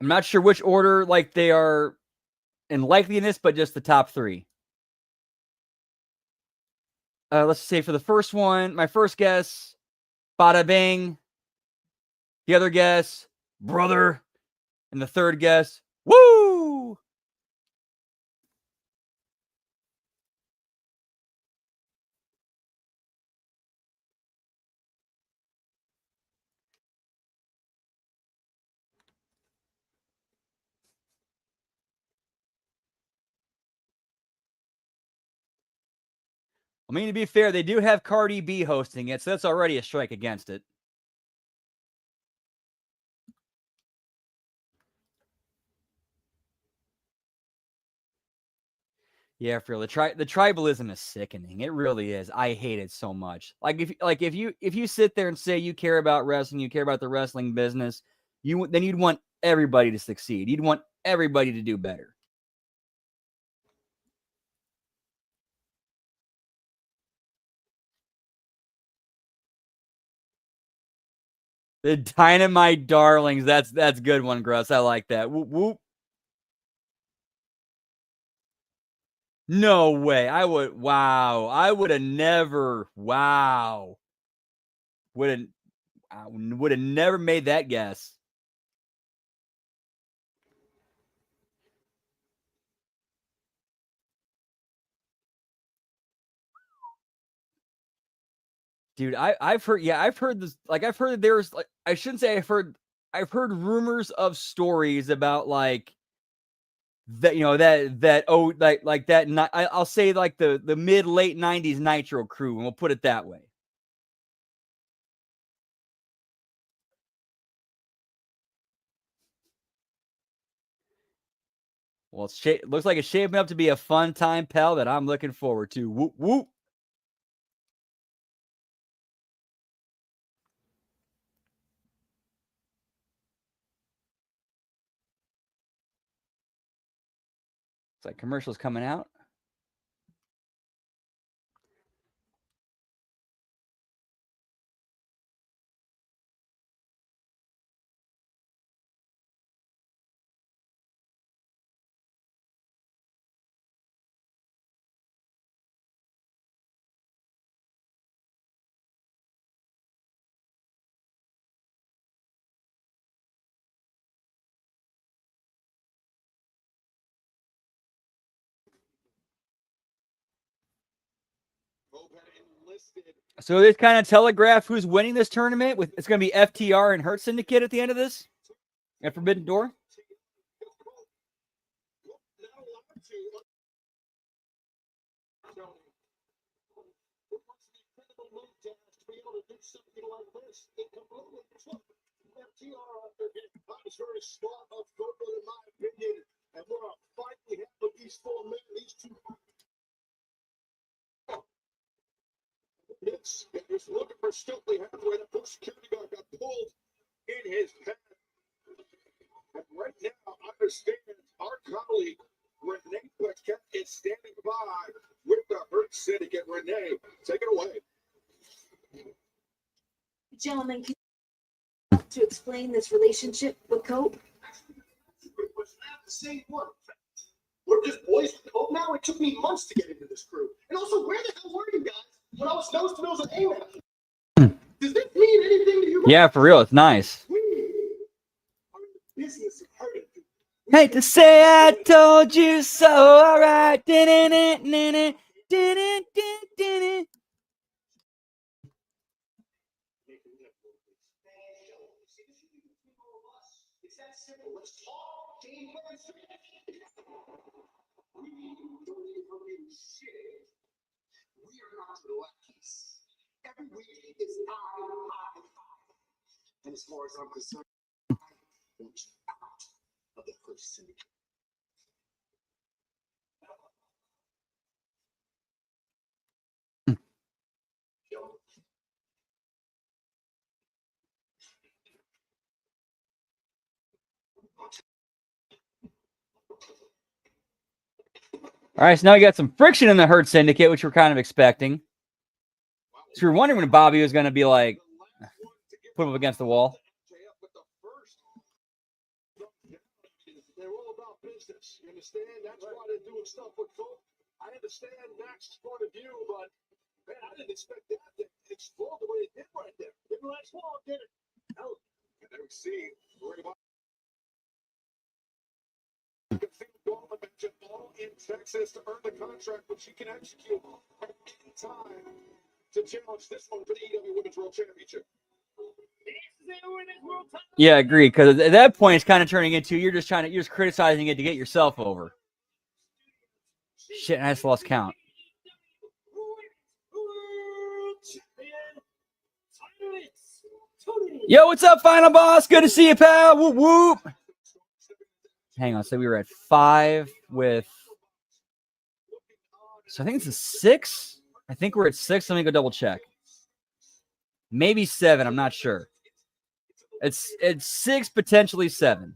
I'm not sure which order like they are in likeliness, but just the top 3. Let's say for the first one, my first guess, Bada Bing. The other guess, Brother. And the third guess, Woo! I mean, to be fair, they do have Cardi B hosting it, so that's already a strike against it. Yeah, for real. The tribalism is sickening. It really is. I hate it so much. If you sit there and say you care about wrestling, you care about the wrestling business, then you'd want everybody to succeed. You'd want everybody to do better. The Dynamite Darlings. That's a good one, Gruss. I like that. Whoop whoop. No way. I would have never. Wow. I would have never made that guess. Dude, I've heard this, like I've heard that there's like, I shouldn't say I've heard rumors of stories about like that, I'll say like the mid late 90s Nitro crew, and we'll put it that way. Well, it looks like it's shaping up to be a fun time, pal, that I'm looking forward to. Whoop whoop. It's like commercials coming out. So they kind of telegraph who's winning this tournament. It's going to be FTR and Hurt Syndicate at the end of this at Forbidden Door. something like this. It completely took FTR out there. That was very smart of Goldberg, in my opinion. And what a fight we have with these four men, these two. It's looking for Stokely halfway. The first security guard got pulled in his path. And right now, I understand our colleague Renee Paquette is standing by with the Hurt Syndicate. Renee, take it away. Gentlemen, can you to explain this relationship with Cope? It's not the same one. We're just boys with Cope now. It took me months to get into this crew. And also, where the hell were you guys when I was nose to nose with A-Man? Does this mean anything to you? Yeah, for real. It's nice. We are in the business of hurting people. Hate to say I told you so. All right. It's that simple. Let's talk team chemistry. We don't need to do shit. We are not lackeys. Every week is I. And as far as I'm concerned, I want you out of the first syndicate. All right, so now we got some friction in the Hurt Syndicate, which we're kind of expecting. So we were wondering when Bobby was going to be like, put him up against the wall. They're all about business. You understand? That's why they're doing stuff with Cope. I understand Max's point of view, but man, I didn't expect that to explode the way it did right there. Didn't last long, did it? No. And then we see all in Texas to earn the contract, but she can execute at any time to challenge this one for the EW Women's World Championship. Yeah, I agree. Because at that point, it's kind of turning into you're just criticizing it to get yourself over. Shit, I just lost count. Yo, what's up, Final Boss? Good to see you, pal. Whoop whoop. Hang on, so we were at 5 with. So I think it's a 6. I think we're at 6. Let me go double check. Maybe 7. I'm not sure. It's 6, potentially 7.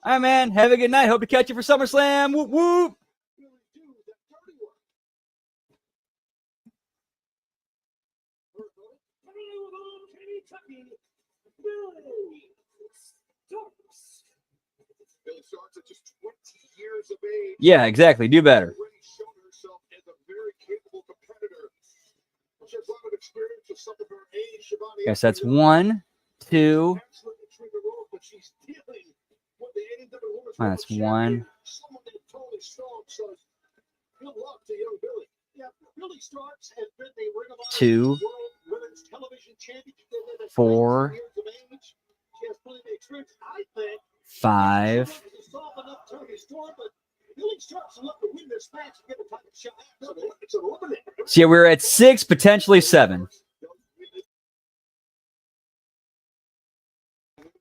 All right, man. Have a good night. Hope to catch you for SummerSlam. Whoop whoop. Billy Starks at just 20 years of age. Yeah, exactly. Do better. Already shown herself as a very capable competitor. She has a lot of experience with some of her age. Shivani, Guess that's 1, 2. but she's dealing with the AEW Women's That's World 1. Someone named Tony Storm says, good luck to young Billy. Yeah, Billy Starks has been the Ring of Honor 2, World Women's Television Champion. 4, Years of age. She has plenty of experience. I think 5. So yeah, we're at 6, potentially 7.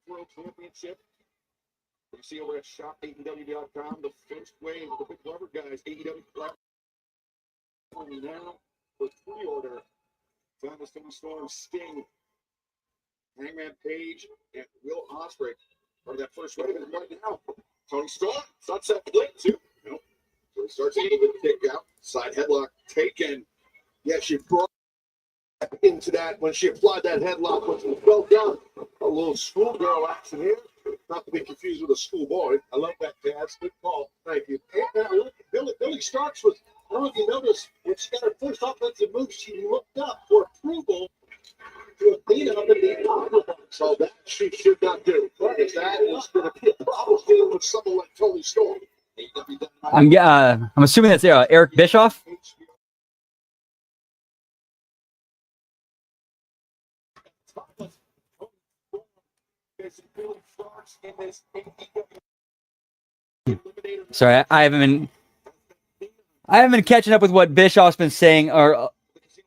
World Championship. You see over at shop8w.com, the first wave of the big rubber guys, AEW now for pre-order. Thomas Tony Storm, Sting, Hangman Page, and Will Ospreay. Or that first wave is right now. Tony Storm, sunset blade too. Nope. So he starts eating with the kick out. Side headlock taken. Yeah, she brought into that when she applied that headlock when she fell down. A little schoolgirl action here. Not to be confused with a schoolboy. I love that, Dad. Good call. Thank you. And Billy Starks was, I don't know if you noticed, when she got her first offensive move, she looked up for approval to a clean up in the upper box. So that she should not do. Because that is going to be a problem dealing with someone like Tony Storm. I'm assuming that's Eric Bischoff. in this eliminator. Sorry, I haven't been catching up with what Bischoff's been saying, or at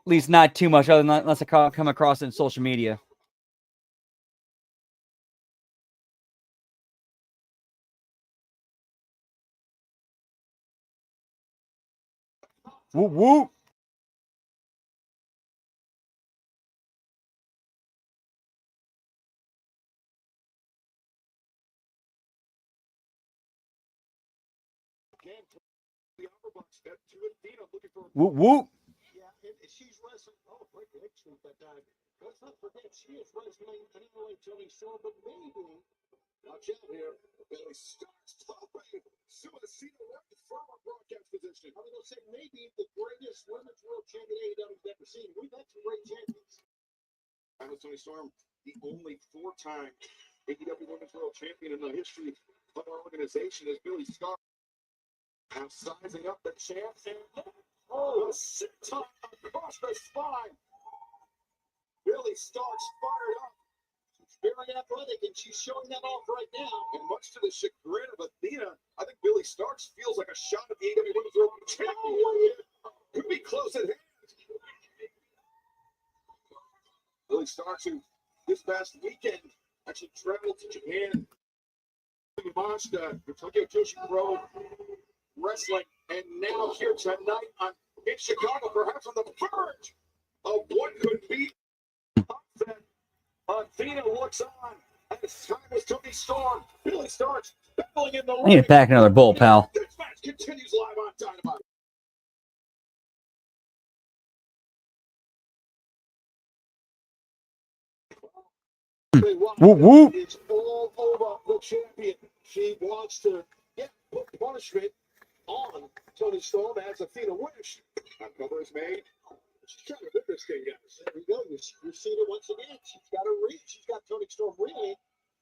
least not too much, other than unless I come across it in social media. Whoop whoop. The upper box step to Athena looking for Whoop whoop. yeah, and she's wrestling. Oh, break leg sweep that time. Let's not forget she is wrestling anyway, Tony Storm, but maybe watch out here. Billy starts topping Suicida right from a broadcast position. I was gonna say maybe the greatest women's world champion AEW's ever seen. We've had some great champions. I was Tony Storm, the only four-time AEW Women's World Champion in the history of our organization, is Billy Starr. Now sizing up the chance and a sit-top across the spine. Billy Stark's fired up. She's very athletic, and she's showing that off right now. And much to the chagrin of Athena, I think Billy Starks feels like a shot at the AEW Women's World Champion. Could be close at hand. Billy Starks, who this past weekend actually traveled to Japan, launched Tokyo Joshi Pro Wrestling, and now here tonight in Chicago, perhaps on the verge of what could be upset. Athena looks on as time as Tony Storm. Billy Starks battling in the I need to pack another bowl, pal. This match continues live on Dynamite. Whoop whoop. It's all over the champion. She wants to get punishment on Tony Storm as Athena wins. That cover is made. She's trying to rip this thing, guys. There we go. You've seen it once again. She's got her reach. She's got Tony Storm reeling,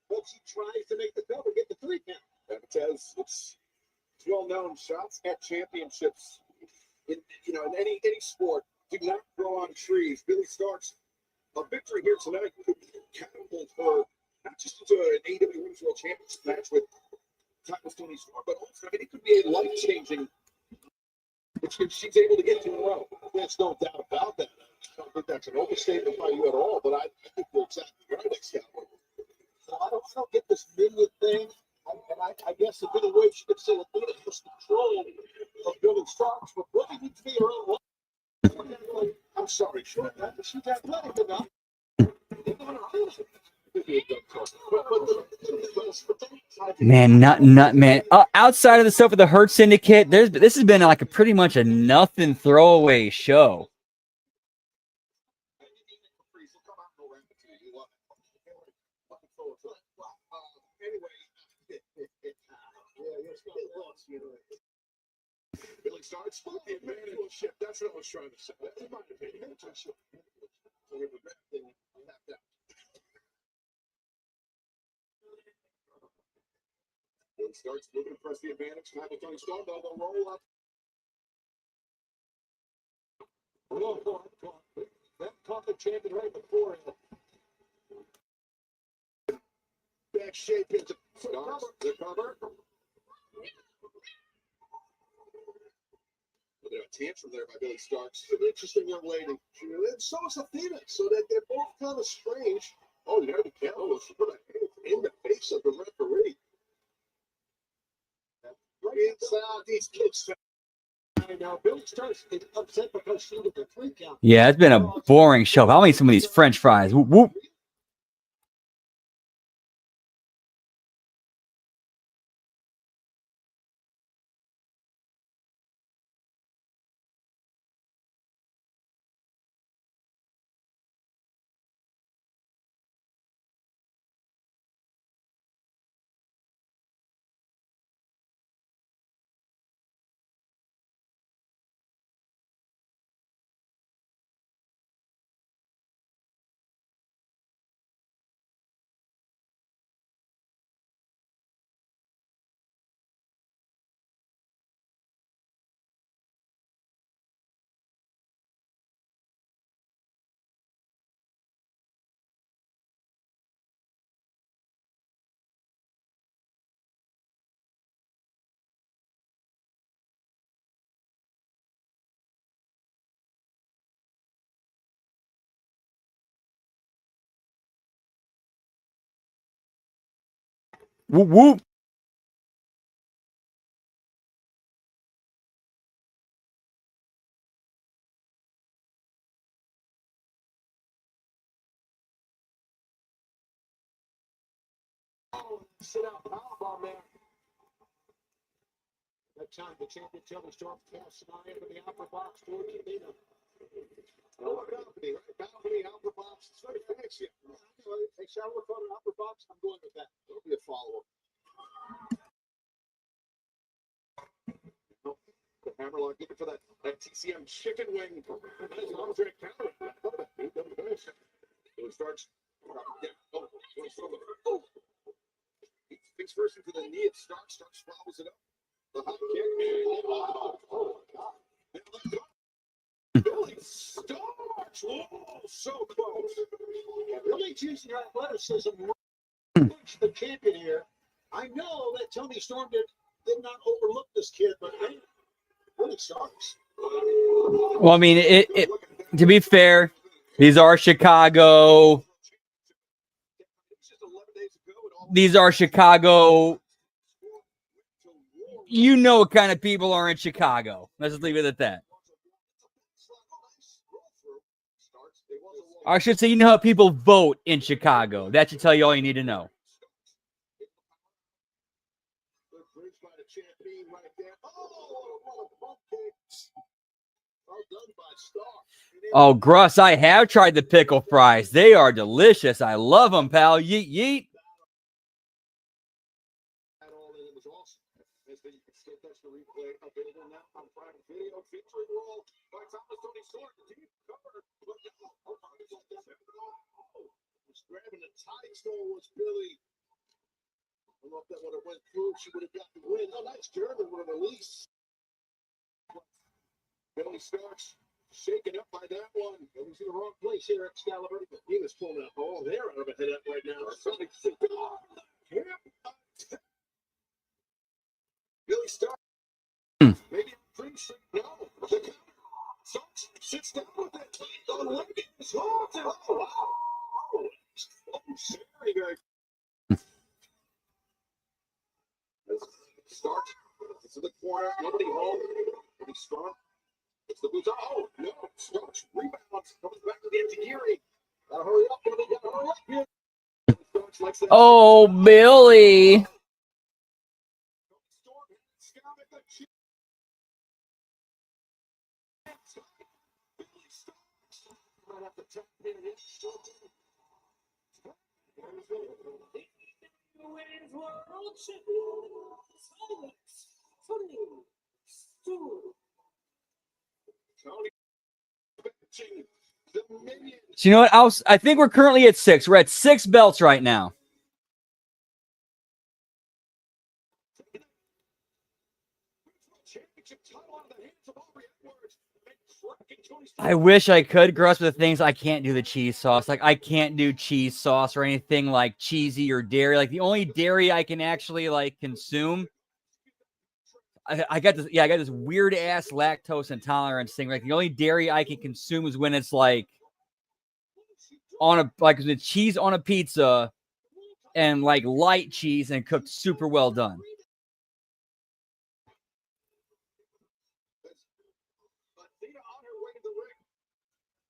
but she tries to make the cover, get the 3 count. And it's well-known, shots at championships in any sport do not grow on trees. Billy Starks, a victory here tonight could catapult her not just into an AEW Women's World Championship match with Tony Storm, but also it could be a life-changing if she's able to get 2 in a row. There's no doubt about that. I don't think that's an overstatement by you at all, but I think you're exactly right, Excalibur. So I don't get this minion thing. I guess in many ways you could say that Athena has control of Billy Starks, but really needs to be her own life. I'm sorry, sure, but she's athletic enough. Man, not man. Outside of the stuff with the Hurt Syndicate, this has been like a pretty much a nothing throwaway show. Billy Starks with the advantage. That's what I was trying to say. That's my opinion. Billy Starks looking to press the advantage. Time with Tony Storm, though, they'll roll up. That caught the champion right before him. Back shape into Starks. The cover. A tantrum there by Billy Starks. She's an interesting young lady. And so is Athena. So that they're both kind of strange. Oh, there we go. She put a hand in the face of the referee. Right inside these kids. Now Billy Starks is upset because she did the 3 count. Yeah, it's been a boring show. I'll eat some of these French fries. Whoop whoop. Whoop, whoop. Sit out powerbomb there. That time the champion Tony Storm cast an eye into the upper box toward Canino. Oh, balcony, right? Balcony, upper box. It's very fancy. Hey, shall we call it upper box? I'm going with that. It'll be a follow-up. The Hammerlock looking for that TCM chicken wing. Nice Andre counter. It starts. Yeah. Oh, oh. Things first into the knee. It starts follows it up. The hot kick. Oh, God. Billy Starks. Oh, so close. Really using her athleticism. The champion here. I know that Tony Storm did not overlook this kid, but man, Billy Starks. Well, I mean, to be fair, these are Chicago. These are Chicago. You know what kind of people are in Chicago. Let's just leave it at that. I should say, you know how people vote in Chicago. That should tell you all you need to know. Oh, Gruss, I have tried the pickle fries. They are delicious. I love them, pal. Yeet, yeet. Grabbing the tight store was Billy. I don't know if that would have went through. She would have got the win. Oh, nice German with a release. Billy Starks shaken up by that one. He's in the wrong place here, Excalibur. He was pulling a ball there out of a head up right now. Billy Starks. Maybe free street. No. Starks sits down with it. The leg is off. Oh, wow. Oh, very good. Starks. It's in the corner. Nobody home. Pretty strong. It's the boots. Oh, no. Starks rebounds. Comes back to the engineering. Gotta hurry up. Gotta hurry up here. Oh, Billy. So you know what? I think we're currently at 6. We're at 6 belts right now. I wish I could, Gruss, with the things I can't do the cheese sauce. Like, I can't do cheese sauce or anything like cheesy or dairy. Like, the only dairy I can actually, like, consume, I got this weird-ass lactose intolerance thing. Like, the only dairy I can consume is when it's, like, the cheese on a pizza and, like, light cheese and cooked super well done.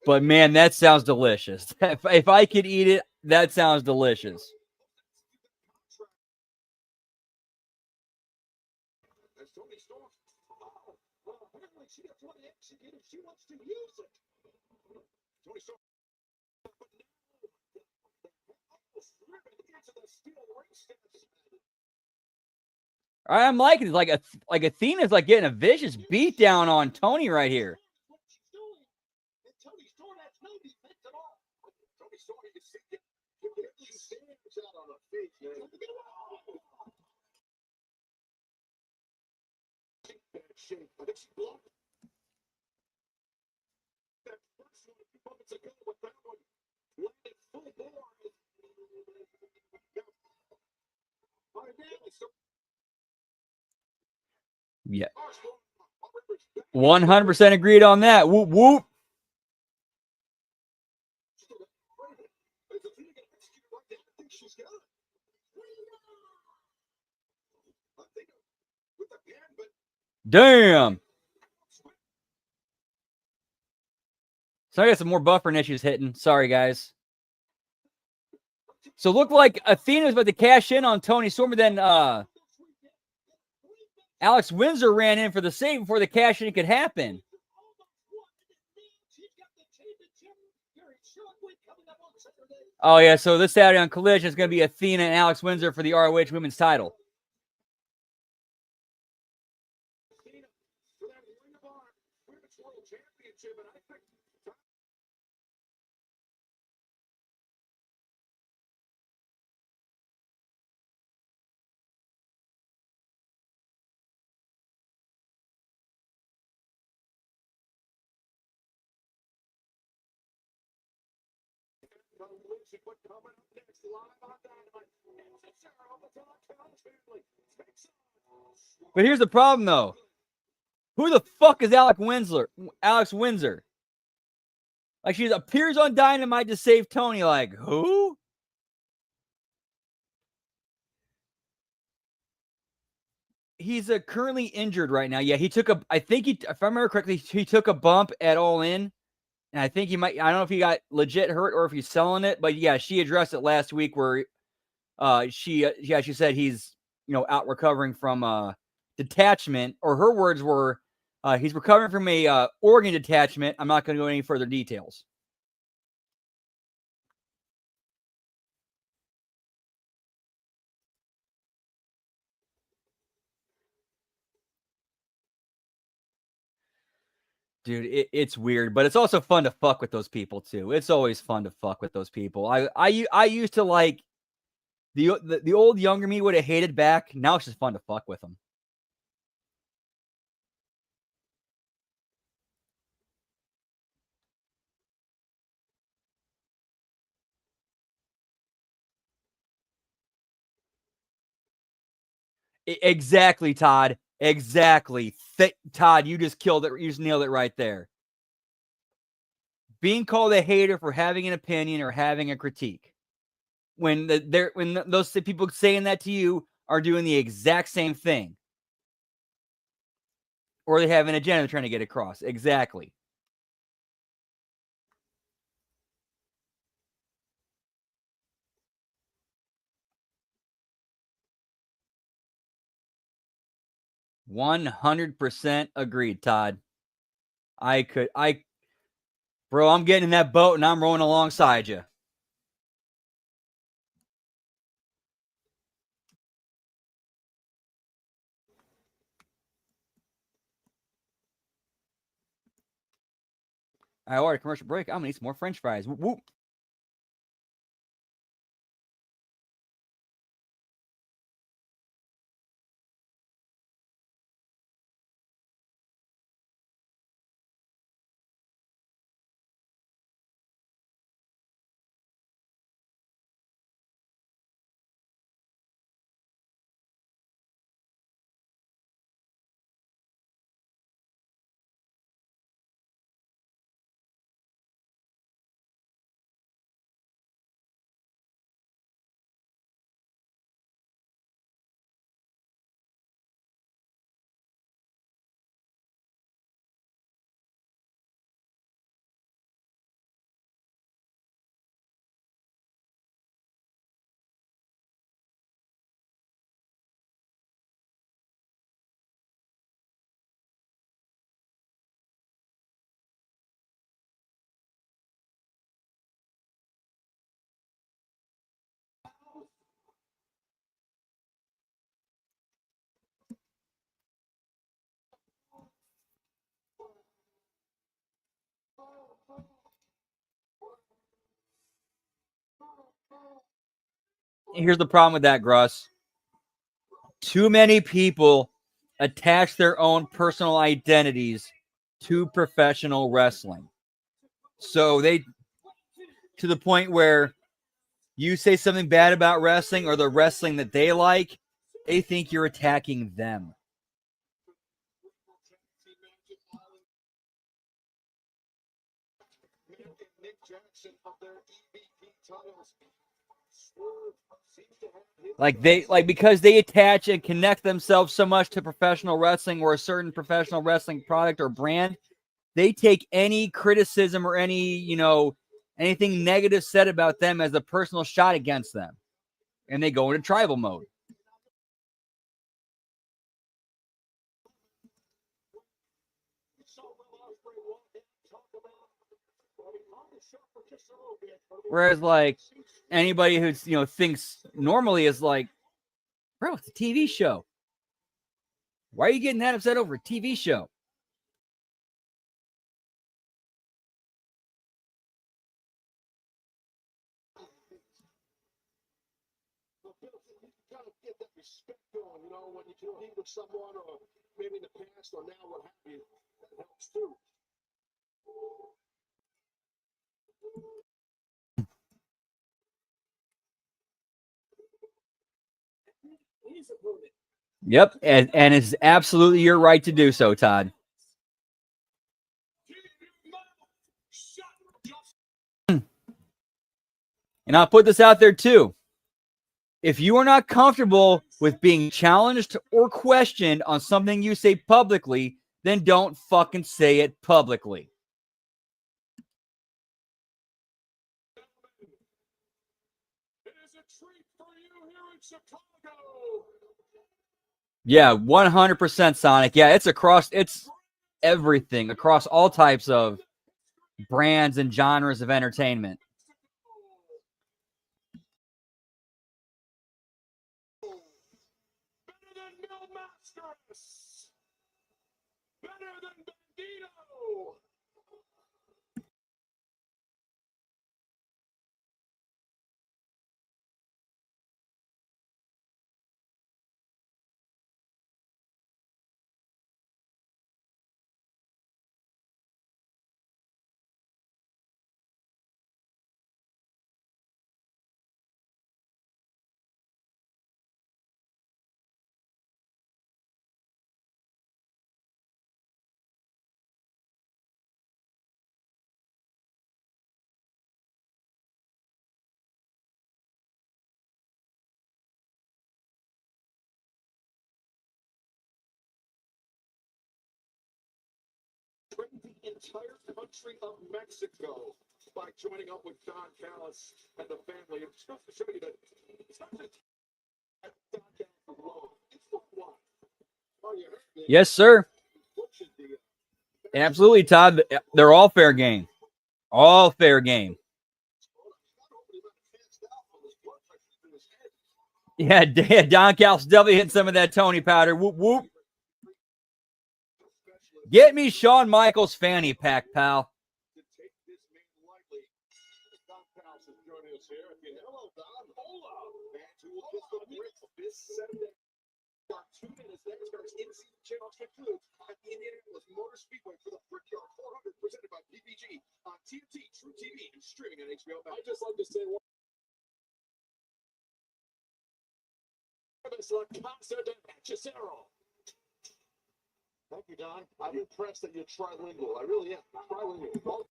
But, man, that sounds delicious. If I could eat it, that sounds delicious. I'm liking it. Like Athena's like getting a vicious beat down on Tony right here. Yeah. 100% agreed on that. Whoop, whoop. Damn. So I got some more buffering issues hitting. Sorry, guys. So it looked like Athena was about to cash in on Tony Storm, but then Alex Windsor ran in for the save before the cash in could happen. Oh, yeah, so this Saturday on Collision is going to be Athena and Alex Windsor for the ROH Women's title. But here's the problem, though. Who the fuck is Alex Windsor? Like, she appears on Dynamite to save Tony. Like, who? He's currently injured right now. Yeah, he took if I remember correctly, he took a bump at All In. And I think I don't know if he got legit hurt or if he's selling it. But yeah, she addressed it last week where she said he's, out recovering from detachment, or her words were, he's recovering from a organ detachment. I'm not going to go into any further details. Dude, it's weird, but it's also fun to fuck with those people too. It's always fun to fuck with those people. I used to like the old younger me would have hated back. Now it's just fun to fuck with them. Exactly, Todd. Exactly. Todd, you just killed it. You just nailed it right there. Being called a hater for having an opinion or having a critique. When those people saying that to you are doing the exact same thing. Or they have an agenda they're trying to get across. Exactly. $100% agreed, Todd. Bro, I'm getting in that boat and I'm rowing alongside you. I ordered a commercial break. I'm going to eat some more French fries. Whoop, whoop. Here's the problem with that, Gruss. Too many people attach their own personal identities to professional wrestling. So to the point where you say something bad about wrestling or the wrestling that they like, they think you're attacking them. Like because they attach and connect themselves so much to professional wrestling or a certain professional wrestling product or brand, they take any criticism or any, anything negative said about them as a personal shot against them. And they go into tribal mode. Whereas, like, anybody who's, thinks normally is like, bro, it's a TV show. Why are you getting that upset over a TV show? Kind of get that respect going, when you compete with someone, or maybe in the past, or now, what have you. That helps too. Yep, and it's absolutely your right to do so, Todd. And I'll put this out there too. If you are not comfortable with being challenged or questioned on something you say publicly, then don't fucking say it publicly. It is a treat for you here in Chicago. Yeah, 100% Sonic. Yeah, it's everything across all types of brands and genres of entertainment. Better than Mil Masters. Better than Bandito. Trained the entire country of Mexico by joining up with Don Callis and the family. It's just to show you that it's not just Don Callis alone. It's not one. Oh, you heard me. Yes, sir. Absolutely, Todd. They're all fair game. All fair game. Yeah, Don Callis definitely hit some of that Tony powder. Whoop, whoop. Get me Shawn Michaels fanny pack, pal. To take this man lightly. Don Callis is joining us here. Hello, Don. Hola. Fans who will kiss the bricks this Saturday. Tune in as NASCAR's in-season channels conclude at the Indianapolis Motor Speedway for the Brickyard 400 presented by PPG on TNT, True TV, and streaming on HBO Max. I'd just like to say one. Thank you, Don. I'm impressed that you're trilingual. I really am. Trilingual.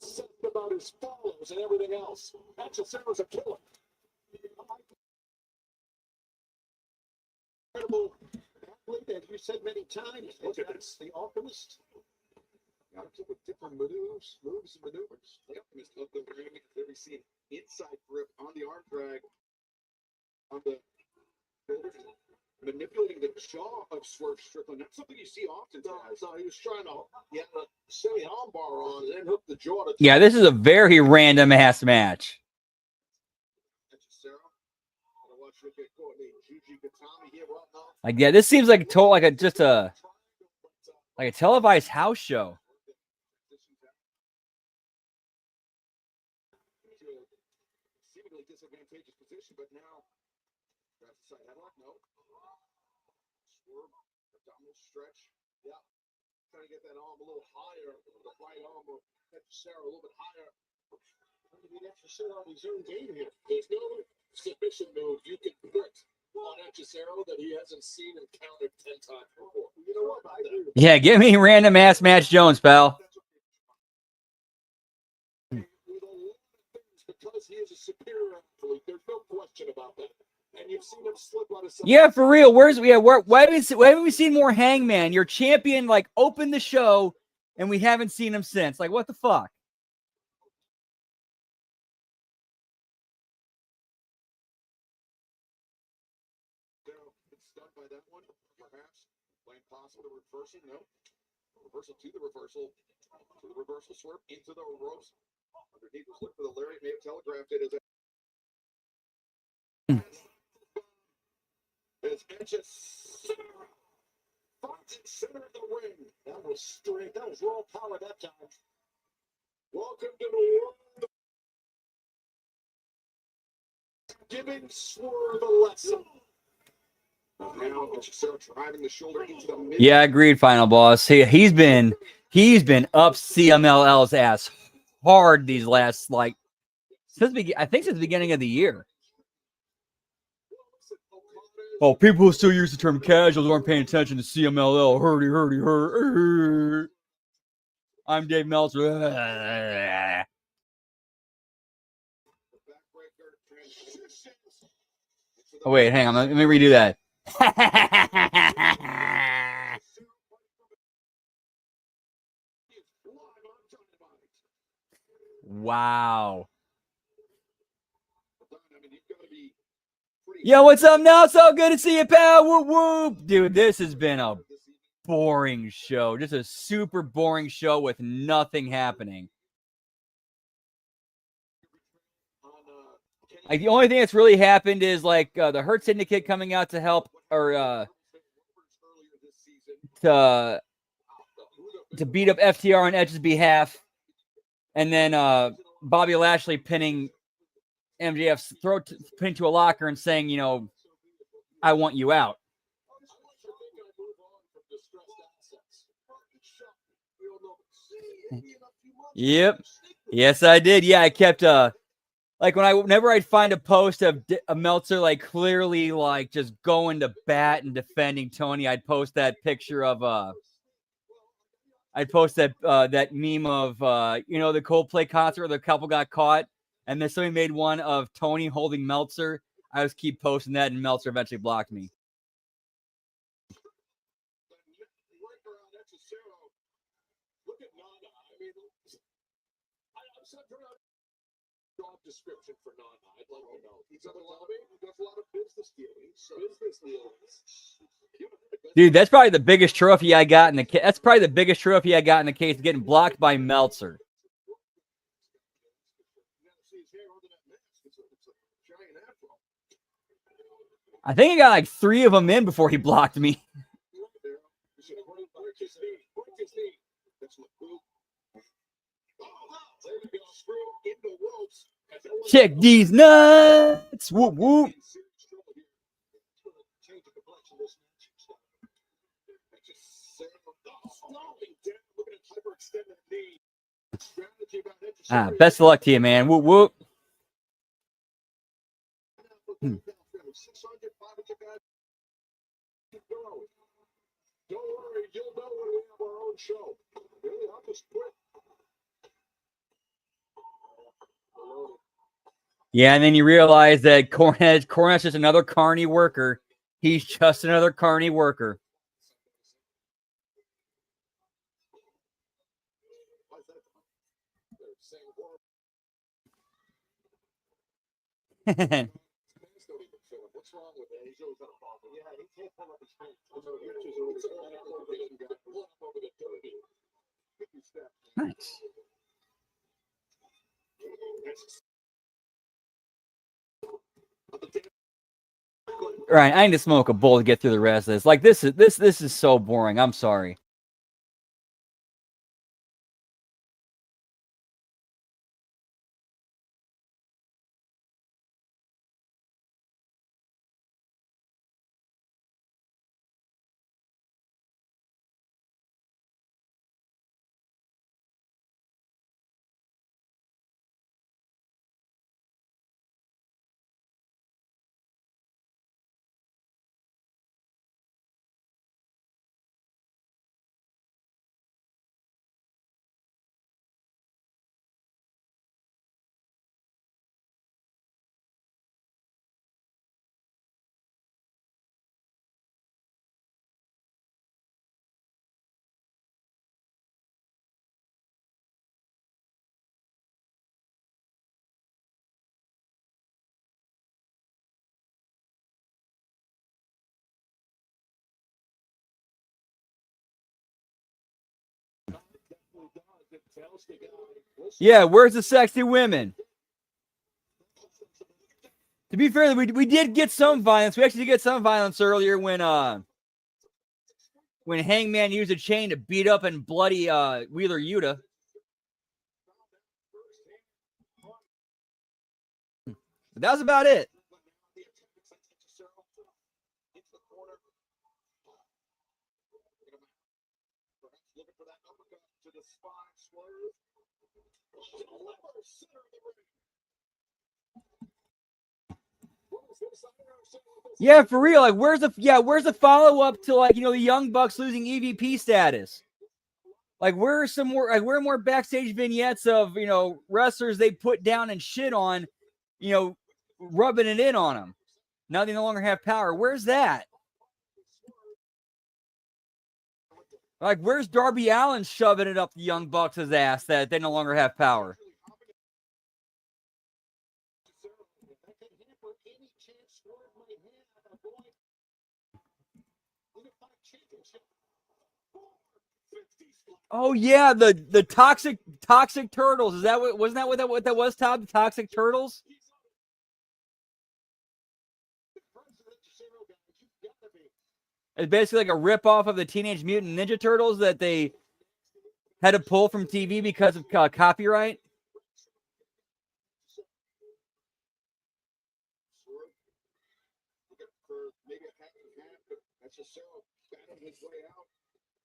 Said about his follows and everything else. Sarah's a killer. Incredible athlete, as you said many times. Look at this. The Alchemist. With different moves and maneuvers. The Alchemist of the ring. There we see an inside grip on the arm drag. On the shoulder. manipulating the jaw of Swerve Strickland. That's something you see often. No, he was trying to get a silly armbar on and then hook the jaw to Yeah, this is a very random ass match. Like, yeah, this seems like just a televised house show. Seemingly disadvantageous position, but now that's the side headlock. No. Swerve, abdominal stretch. Yeah. Trying to get that arm a little higher. The right arm of Sarah a little bit higher. Trying to be extra Sarah on his own game here. There's no submission move you can put on Cesaro that he hasn't seen and countered 10 times before. You know what? I agree. Yeah, give me random ass match Jones, pal. Because he is a superior athlete, there's no question about that. And you've seen him slip out of some. Yeah, for real. Why haven't we seen more Hangman? Your champion like opened the show, and we haven't seen him since. Like, what the fuck? It's stunned by that one, perhaps. Playing possible to reversal, no. Reversal to the reversal. To the reversal swerve into the ropes. Underneath was look for the lariat, may have telegraphed it as a as Cesaro finds it center of the ring. That was straight. That was raw power that time. Welcome to the world. Giving Swerve a lesson. Now Cesaro driving the shoulder into the mid. Yeah, agreed, final boss. He's been up CMLL's ass hard these last I think since the beginning of the year. Oh, people who still use the term casuals aren't paying attention to CMLL. Hurt. I'm Dave Meltzer. Oh, wait, hang on. Let me redo that. Wow. Yo, what's up now? So good to see you, pal. Whoop, whoop. Dude, this has been a boring show. Just a super boring show with nothing happening. Like, the only thing that's really happened is like the Hurt Syndicate coming out to help or to beat up FTR on Edge's behalf, and then Bobby Lashley pinning MJF's throat pinned to a locker and saying, I want you out. Yep. Yes, I did. Yeah, I kept like whenever I'd find a post of a Meltzer like clearly like just going to bat and defending Tony, I'd post that picture of I'd post that that meme of the Coldplay concert where the couple got caught, and then somebody made one of Tony holding Meltzer. I just keep posting that, and Meltzer eventually blocked me. Description for Nana. I'd like to know. He's on the lobby. He does a lot of business dealings. Business dealings. Dude, that's probably the biggest trophy I got in the case. That's probably the biggest trophy I got in the case of getting blocked by Meltzer. I think I got like 3 of them in before he blocked me. Check these nuts. Whoop, whoop. Best of luck to you, man. Whoop, whoop. Don't worry, you'll know when we have our own show. Really, I'll just quit. Yeah, and then you realize that Cornette's just another carny worker. He's just another carny worker. What's wrong with that? He's always got a problem. Yeah, he can't pull up his pants. I know, he's just always got a motivation guy. Pull up over the dirty. 50 steps. Nice. Right, I need to smoke a bowl to get through the rest of this. Like this is so boring. I'm sorry. Yeah, where's the sexy women? To be fair, we did get some violence. We actually did get some violence earlier when Hangman used a chain to beat up and bloody Wheeler Yuta. But that was about it. Yeah, for real. Like, where's the follow up to, like, the Young Bucks losing EVP status? Like, where are more backstage vignettes of wrestlers they put down and shit on, rubbing it in on them? Now they no longer have power. Where's that? Like, where's Darby Allin shoving it up the Young Bucks' ass that they no longer have power? Oh yeah, the toxic turtles. Wasn't that what that was, Todd? The toxic turtles? It's basically like a ripoff of the Teenage Mutant Ninja Turtles that they had to pull from TV because of copyright.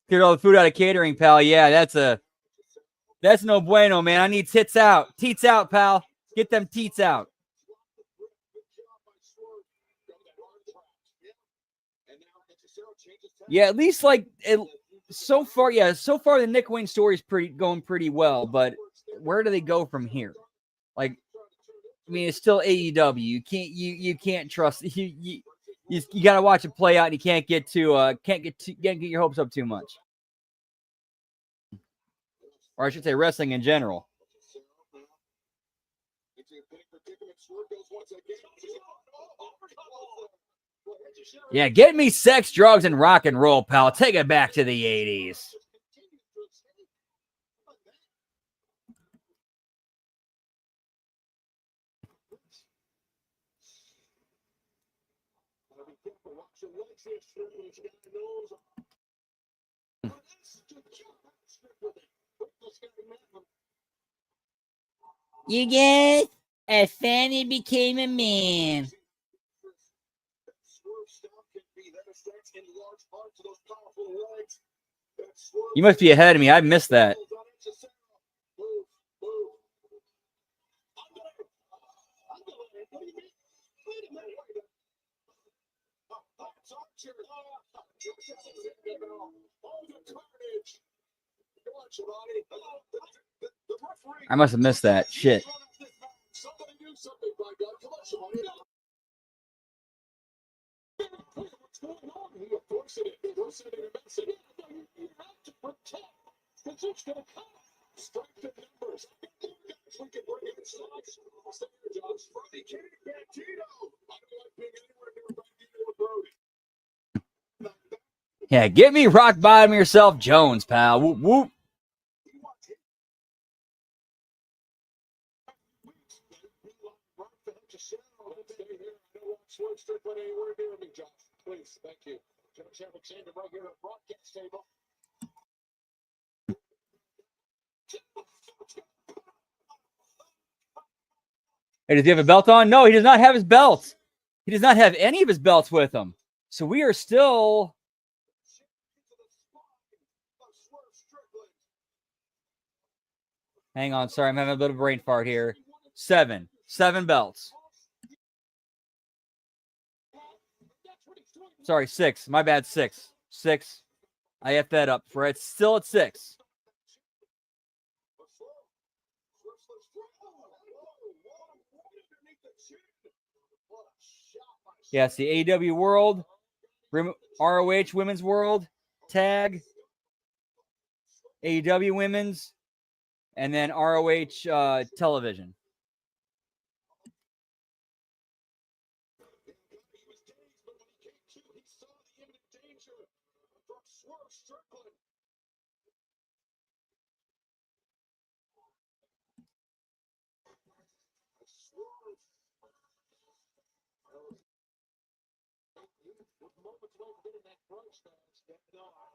Cleared all the food out of catering, pal. Yeah, that's no bueno, man. I need tits out. Teats out, pal. Get them teats out. Yeah, at least so far the Nick Wayne story is going pretty well, but where do they go from here? Like, I mean, it's still AEW. You can't trust you got to watch it play out, and you can't get your hopes up too much. Or I should say wrestling in general. Yeah, get me sex, drugs, and rock and roll, pal. Take it back to the 80s. You guys, a fanny became a man. You must be ahead of me. I missed that. I must have missed that. Shit. Yeah, get me rock bottom yourself, Jones, pal. Whoop, whoop. Please, thank you. Josh Alexander right here at broadcast table. Hey, does he have a belt on? No, he does not have his belt. He does not have any of his belts with him. So we are still... Hang on, sorry, I'm having a bit of a brain fart here. 7 belts. Sorry, 6. My bad, 6. 6. I F that up. For it's still at 6. Yes, the AEW World, ROH Women's World, Tag, AEW Women's, and then ROH Television.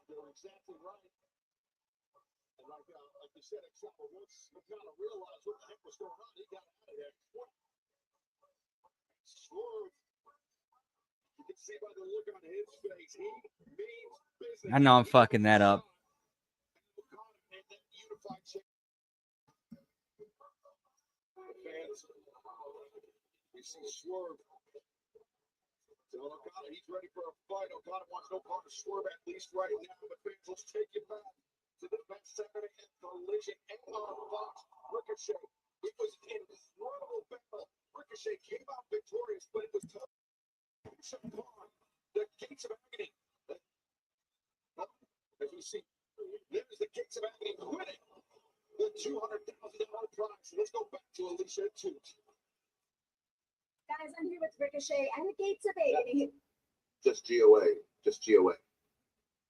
You're exactly right. And like you said, except for once you kind of realized what the heck was going on, he got out of there. Swerve. You can see by the look on his face, he means business. I know I'm fucking that up. We see Swerve. Okada, he's ready for a fight. Okada wants no part of Swerve, at least right now. But fans, let's take you back to the best Saturday at Collision and on Fox. Ricochet. It was an incredible battle. Ricochet came out victorious, but it was tough. The gates of agony. As we see, there's the gates of agony quitting the $200,000 prize. Let's go back to Alicia Toot. Guys, I'm here with Ricochet and the Gates of Agony. Just GOA. Just GOA.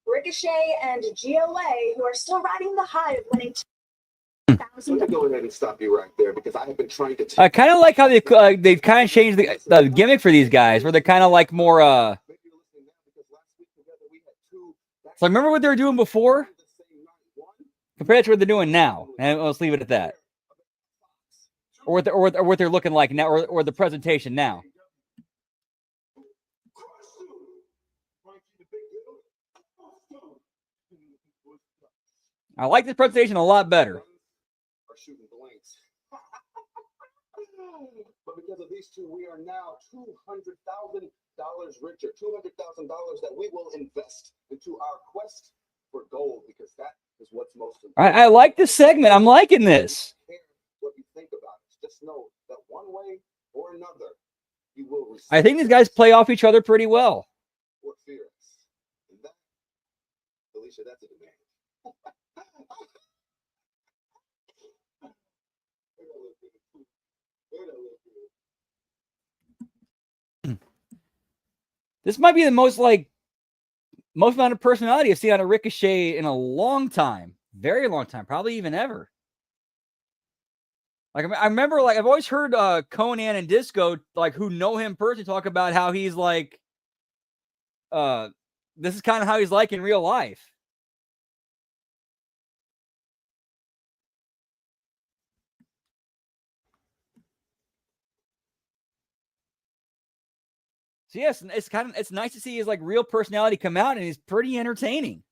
Ricochet and GOA, who are still riding the high of winning Let me go ahead and stop you right there because I have been trying to. I kind of like how they've kind of changed the gimmick for these guys, where they're kind of like more. So remember what they were doing before, compared to what they're doing now, and let's leave it at that. Or what they're looking like now, or the presentation now. I like this presentation a lot better. But because of these two, we are now $200,000 richer. $200,000 that we will invest into our quest for gold, because that is what's most important. I like this segment. I'm liking this. What you think about it. Just know that one way or another, you will receive. I think these guys play off each other pretty well. Or fear us. And that, Alicia, that's a demand. This might be the most amount of personality I've seen on a Ricochet in a long time. Very long time. Probably even ever. Like, I remember, like, I've always heard Conan and Disco, like, who know him personally, talk about how he's like, this is kind of how he's like in real life. So yes, it's nice to see his like real personality come out, and he's pretty entertaining.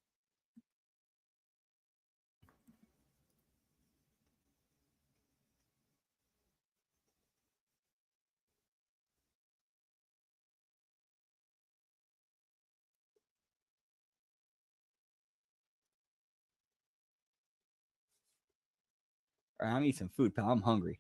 All right, I'm eating some food, pal. I'm hungry.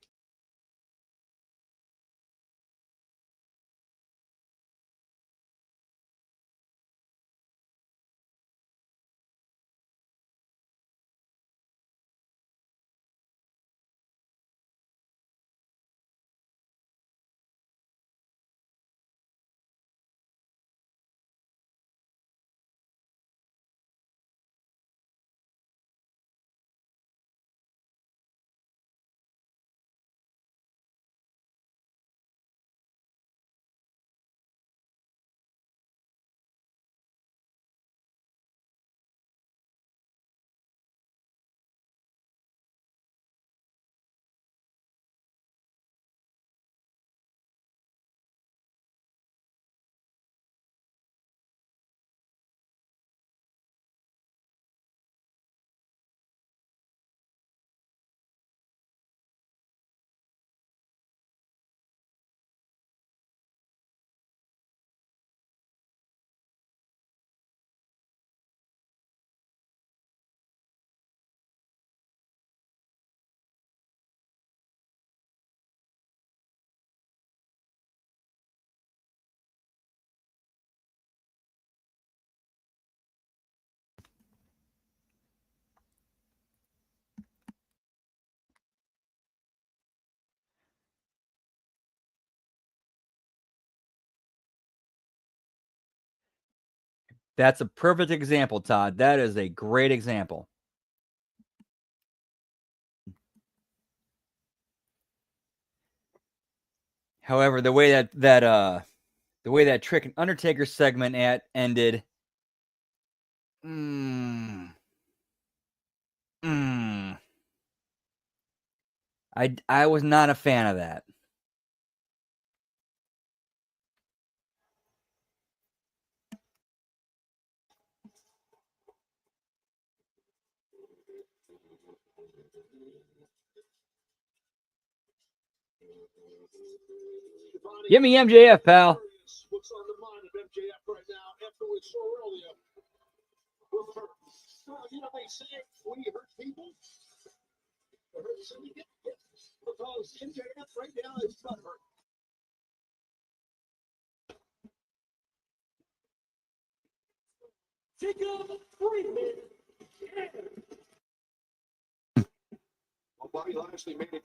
That's a perfect example, Todd. That is a great example. However, the way that Trick and Undertaker segment ended, I was not a fan of that. Give me MJF, pal. What's on the mind of MJF right now after we saw earlier with her? You know, they say when you hurt people, it hurts them again. Because MJF right now is butthurt. Jacob Friedman. Well, Bobby Lashley made it.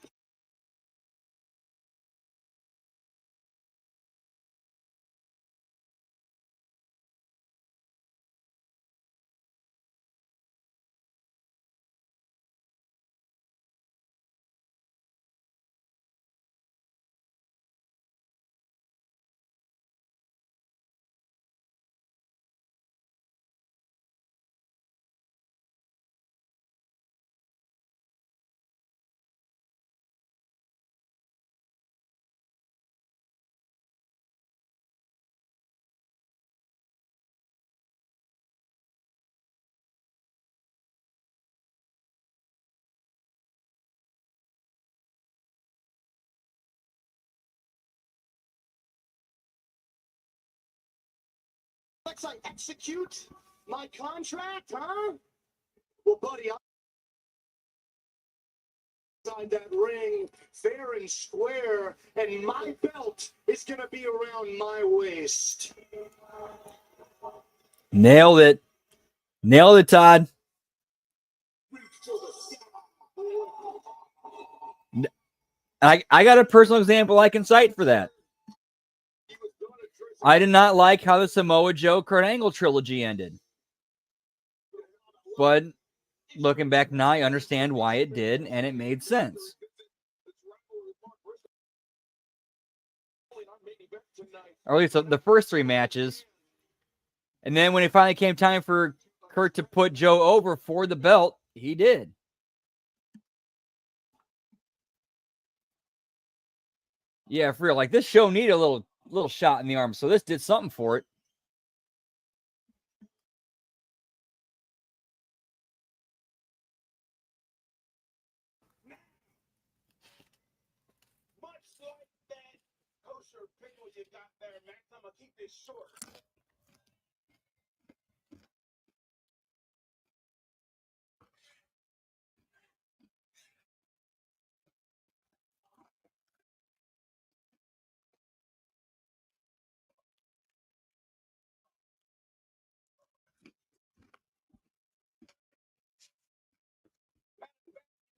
Let's I execute my contract, huh? Well, buddy, I'm inside that ring, fair and square, and my belt is gonna be around my waist. Nailed it. Nailed it, Todd. I got a personal example I can cite for that. I did not like how the Samoa Joe Kurt Angle trilogy ended. But looking back now, I understand why it did, and it made sense. Or at least the first three matches. And then when it finally came time for Kurt to put Joe over for the belt, he did. Yeah, for real. Like, this show needed a little shot in the arm, so this did something for it. Much like that kosher pickle you got there, Max, I'm gonna keep this short.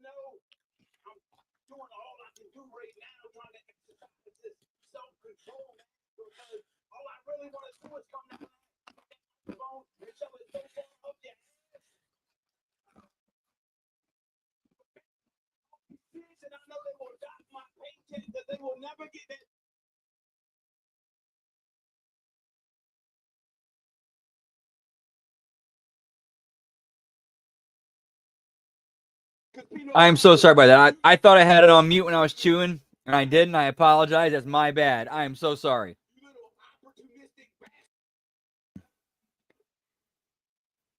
No, I'm doing all I can do right now, trying to exercise this self-control, because all I really want to do is come down the phone and shove it so far up your ass. And I know they will dock my paycheck, that they will never get that. I'm so sorry about that. I thought I had it on mute when I was chewing, and I didn't. I apologize. That's my bad. I am so sorry.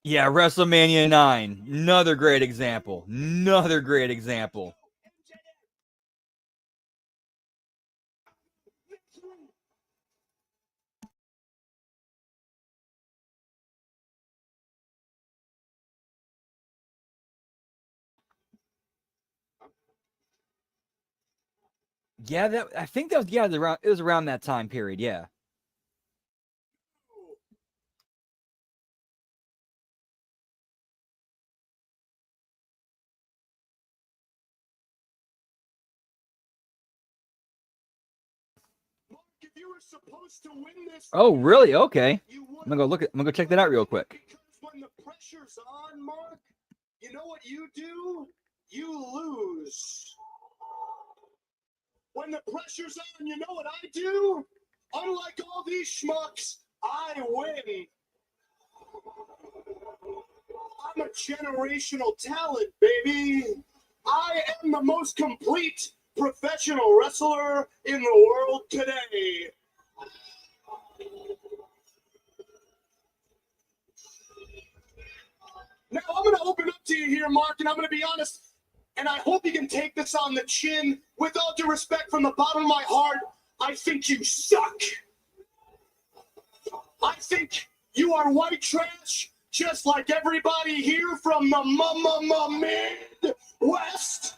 Yeah, WrestleMania 9. Another great example. Another great example. Yeah, I think that was it was around that time period, yeah. If you were supposed to win this. Oh, really? Okay. You I'm gonna go check that out real quick. Because when the pressure's on, Mark, you know what you do? You lose. When the pressure's on, you know what I do? Unlike all these schmucks, I win. I'm a generational talent, baby. I am the most complete professional wrestler in the world today. Now, I'm going to open up to you here, Mark, and I'm going to be honest, and I hope you can take this on the chin. With all due respect from the bottom of my heart, I think you suck. I think you are white trash, just like everybody here from the Midwest.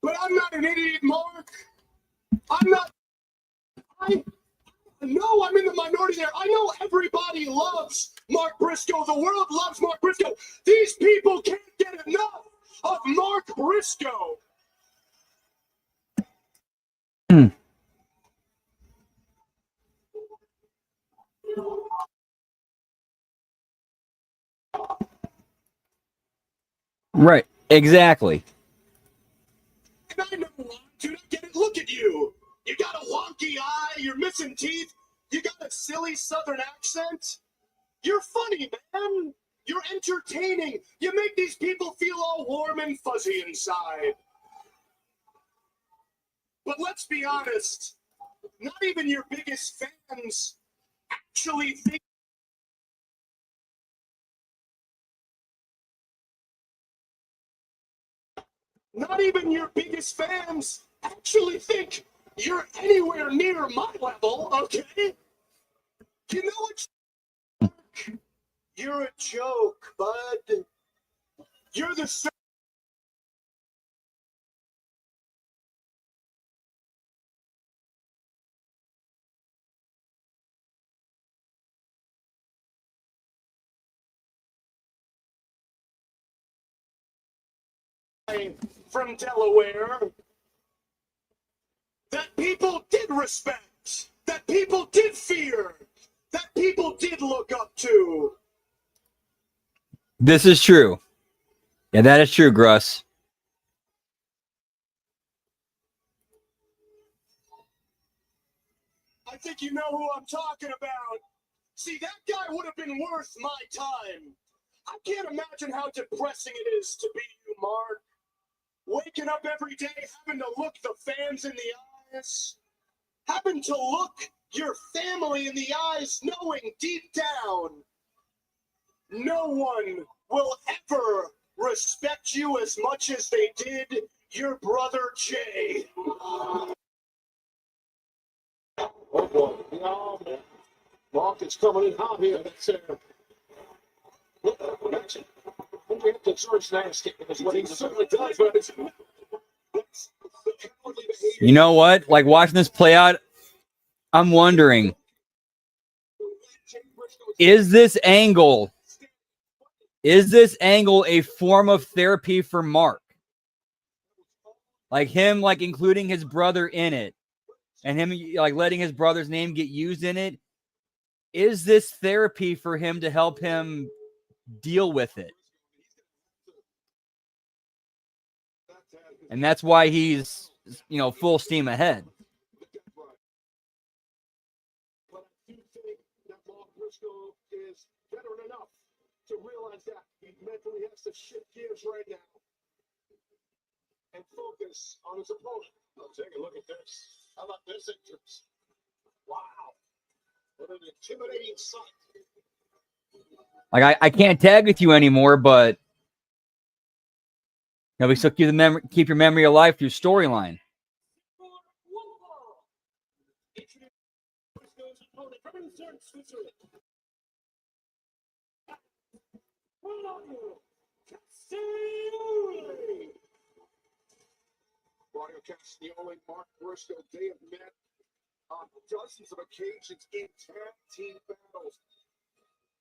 But I'm not an idiot, Mark. I'm not. No, I'm in the minority there. I know everybody loves Mark Briscoe. The world loves Mark Briscoe. These people can't get enough of Mark Briscoe. Right. Exactly. And I know why, dude. I get it. Look at you. You got a wonky eye. You're missing teeth. You got a silly southern accent. You're funny, man. You're entertaining. You make these people feel all warm and fuzzy inside. But let's be honest, not even your biggest fans actually think. Not even your biggest fans actually think you're anywhere near my level, okay? You know what? You're a joke, bud. You're the from Delaware that people did respect, that people did fear, that people did look up to. This is true. Yeah, that is true, Gruss. I think you know who I'm talking about. See, that guy would have been worth my time. I can't imagine how depressing it is to be you, Mark. Waking up every day, having to look the fans in the eyes, having to look your family in the eyes, knowing deep down no one will ever respect you as much as they did your brother Jay. Oh boy. No, man. Mark is coming in hot here. That's look, imagine. We have to George nasty because what he certainly does, but it's You know what? Like watching this play out, I'm wondering, is this angle a form of therapy for Mark? Like him, like including his brother in it, and him like letting his brother's name get used in it. Is this therapy for him to help him deal with it? And that's why he's, full steam ahead. but I do think that Mark Briscoe is veteran enough to realize that he mentally has to shift gears right now and focus on his opponent. I'll take a look at this. How about this entrance? Wow. What an intimidating sight. Like I can't tag with you anymore, but we still keep your memory alive through storyline. Mario Castagnoli, Mark Briscoe, they have met on dozens of occasions in tag team battles.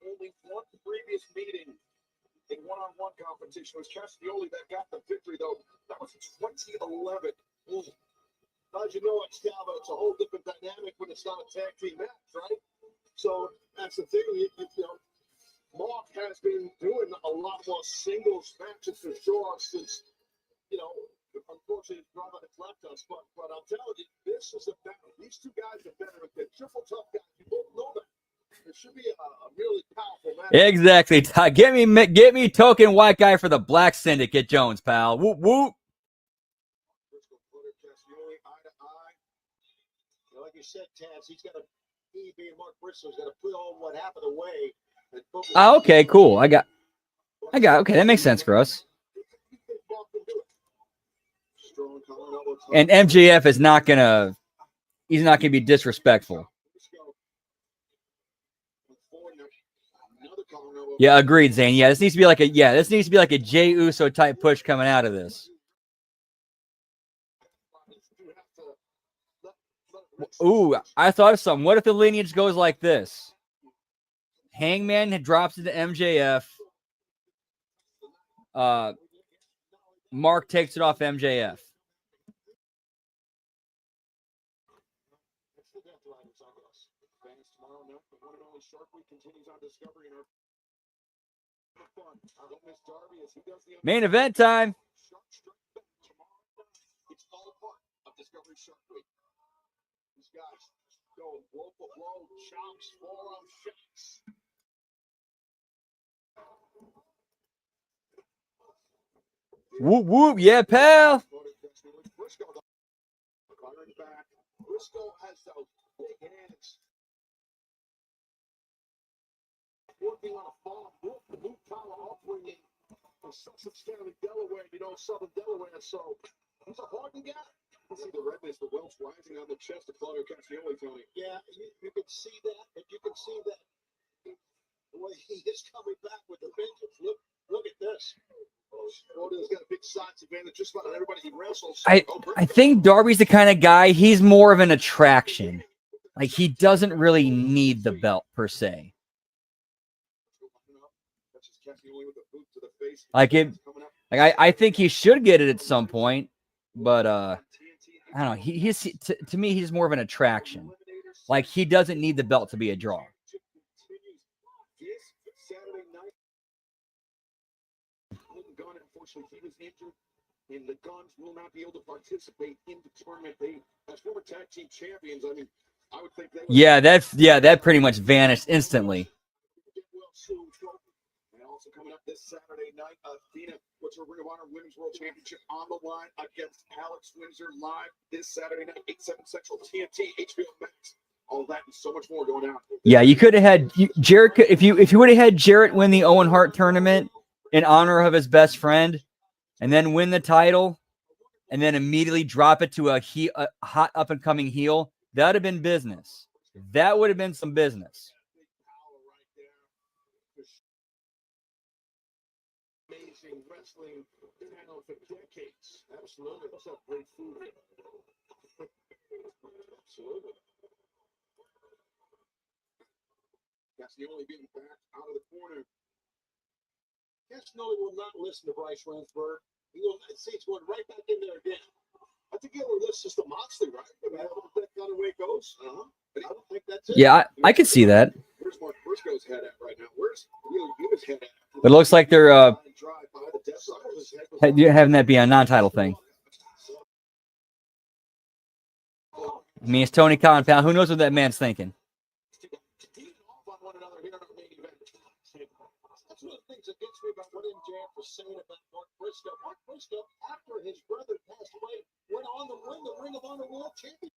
Only one previous meeting in one-on-one competition. It was Castagnoli that got the victory, though. That was in 2011. How'd you know it's Calvin? It's a whole different dynamic when it's not a tag team match, right? So that's the thing. You know, Mark has been doing a lot more singles matches for sure since, you know, unfortunately his brother has left us. But I'm telling you, this is a battle. These two guys are better. They're triple tough guys. You both know that. It should be a really powerful match. Exactly. Get me token white guy for the Black Syndicate, Jones, pal. Whoop whoop. Like you said, Taz, he's got to, he being Mark Bristol's got to put all what happened away. Oh, okay, cool. I got. Okay, that makes sense for us. And MJF is not gonna. He's not gonna be disrespectful. Yeah, agreed, Zane. Yeah, this needs to be like a Jey Uso type push coming out of this. Ooh, I thought of something. What if the lineage goes like this? Hangman drops into MJF. Mark takes it off MJF. Main event time. It's all part of Discovery Shark Week. These guys go blow for blow, chops, forearm shots. Whoop whoop, yeah, pal. Briscoe has those big hands. Working on a fall, the boot power upbringing from Sussex County, Delaware, you know, Southern Delaware. So he's a hardened guy. You see the redness, the welts rising on the chest of Claudio Castagnoli, Tony. Yeah, you can see that, and you can see that the way he is coming back with the vengeance. Look at this. Claudio's got a big size advantage just about everybody he wrestles. I think Darby's the kind of guy, he's more of an attraction. Like, he doesn't really need the belt per se. I think he should get it at some point, but I don't know. He's to me, he's more of an attraction. Like, he doesn't need the belt to be a draw. Unfortunately, he was injured, and the Guns will not be able to participate in the tournament. They, as former tag team champions, I mean, I would think they would. That pretty much vanished instantly. And also coming up this Saturday night, Athena, what's her Ring of Honor Women's World Championship on the line against Alex Windsor live this Saturday night, 8/7 Central, TNT, HBO Max. All that and so much more going on. Yeah, you could have had Jarrett. If you would have had Jarrett win the Owen Hart tournament in honor of his best friend, and then win the title, and then immediately drop it to a hot up and coming heel, that would have been business. That would have been some business. Amazing wrestling channel for decades. Absolutely. That's a great food. Absolutely. Castagnoli being back out of the corner. Castagnoli will not listen to Bryce Remsburg. He will see it's going right back in there again. I think he'll listen to Moxley, right? I mean, that kind of way it goes. But I don't think that's it. Yeah, I could see that. Where's Mark Briscoe's head at right now? Where's Wheeler Yutta's head at? But it looks like they're having that be a non-title thing. I mean, it's Tony Khan, pal. Who knows what that man's thinking? That's one of the things that gets me about what MJF was saying about Mark Briscoe. Mark Briscoe, after his brother passed away, went on to win the Ring of Honor World Championship.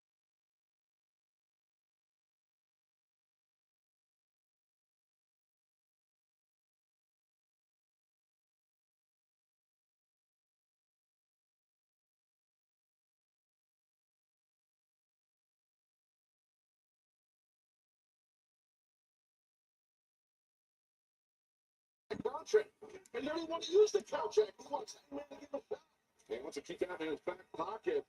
Contract. And then he wants to use the contract. He wants to give him back. He wants to keep that in his back pocket.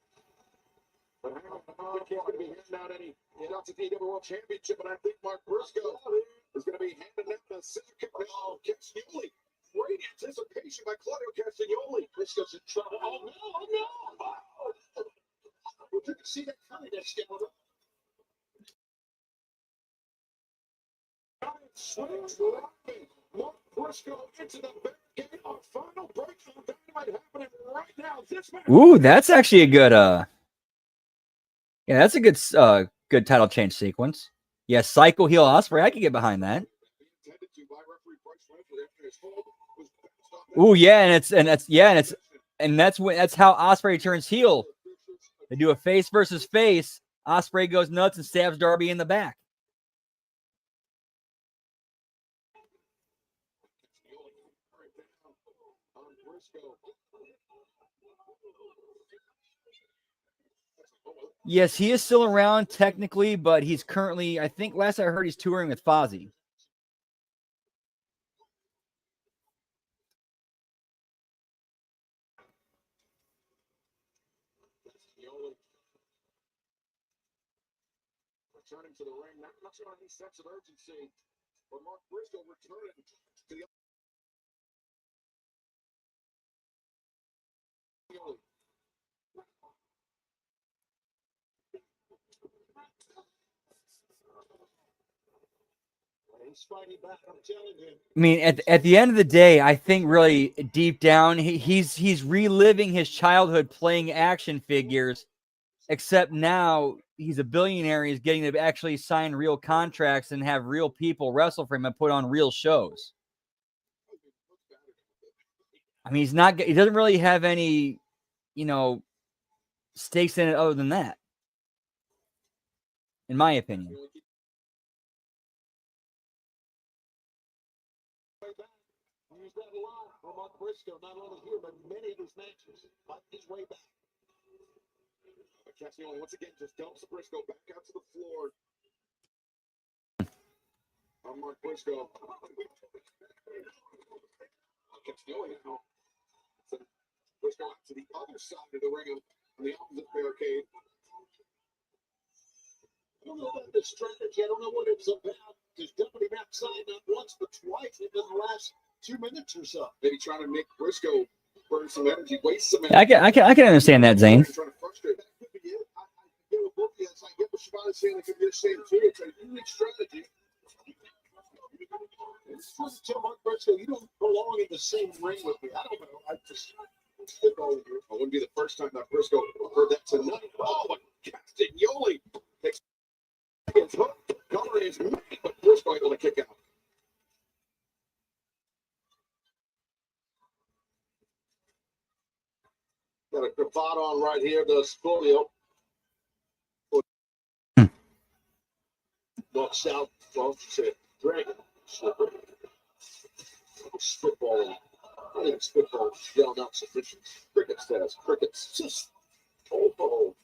But I don't know if he's going to be handing out any shots at the AEW World Championship. But I think Mark Briscoe is going to be handing out the second. Oh, Castagnoli. Great anticipation by Claudio Castagnoli. Briscoe's in trouble. Oh, no, oh, no. Oh. We didn't see that coming, that Skeletor. Swings right. Mark Briscoe into the barricade. Our final break on Dynamite happening right now. This man. Ooh, that's actually a good yeah, that's a good title change sequence. Yeah, Psycho heel Ospreay. I could get behind that. Ooh, yeah, and that's how Ospreay turns heel. They do a face versus face. Ospreay goes nuts and stabs Darby in the back. Yes, he is still around technically, but he's currently, I think last I heard, he's touring with Fozzy. Returning to the ring, not much on any sense of urgency, but Mark Briscoe returning to the he's fighting back, I'm telling you. I mean, at the end of the day, I think really deep down, he's reliving his childhood playing action figures, except now he's a billionaire. He's getting to actually sign real contracts and have real people wrestle for him and put on real shows. I mean, he doesn't really have any, stakes in it other than that, in my opinion. Use that a lot for Mark Briscoe, not only here, but many of his matches. Fight his way back. Castagnoli once again just dumps Briscoe back out to the floor. Mark Briscoe. Castagnoli now. Briscoe out to the other side of the ring on the opposite barricade. I don't know about this strategy. I don't know what it's about. There's definitely outside not once but twice in the last 2 minutes or so. Maybe trying to make Briscoe burn some energy, waste some energy. I can understand that, Zane. Trying to frustrate. That could be it. I get what both of you. I get what Shibata's saying. It could be the same too. It's a unique strategy. It's supposed to tell Mark Briscoe, you don't belong in the same ring with me. I don't know. I just spitballing here. It wouldn't be the first time that Briscoe heard that tonight. Oh, but Castagnoli takes his hook. Cover is made, but Briscoe able to kick out. Got a cravat on right here, the Spolio. North south, well, said dragon. Spitball. I think spitball yelling out sufficient. Cricket status. Crickets. Just oh.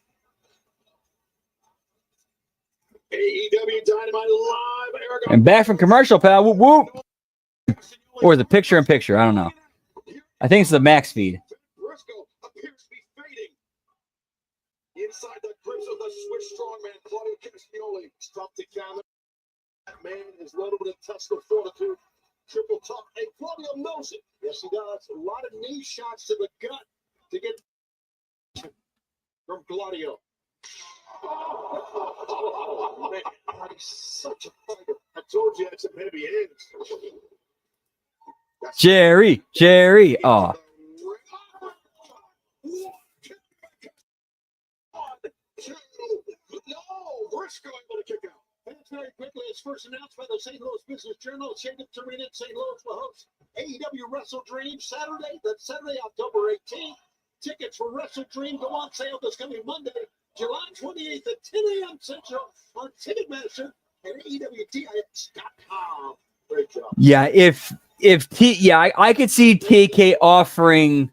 AEW Dynamite live. And back from commercial, pal. Whoop, whoop. Or the picture-in-picture. I don't know. I think it's the max feed. Briscoe appears to be fading. Inside the grips of the Swiss strongman, Claudio Castagnoli. Tough to counter. That man is loaded with intestinal fortitude. Triple tough. And Claudio knows it. Yes, he does. A lot of knee shots to the gut to get from Claudio. Oh, man. He's such a fighter. I told you that's some heavy hands. Jerry. Oh. No, Briscoe able to kick out. That's very quickly. It's first announced by the St. Louis Business Journal. Jacobs Arena in St. Louis will host AEW Wrestle Dream Saturday. That's Saturday, October 18th. Tickets for Wrestle Dream go on sale this coming Monday, July 28th at 10 a.m. Central on Ticketmaster and AEWTix.com. Great job. Yeah, I could see TK offering,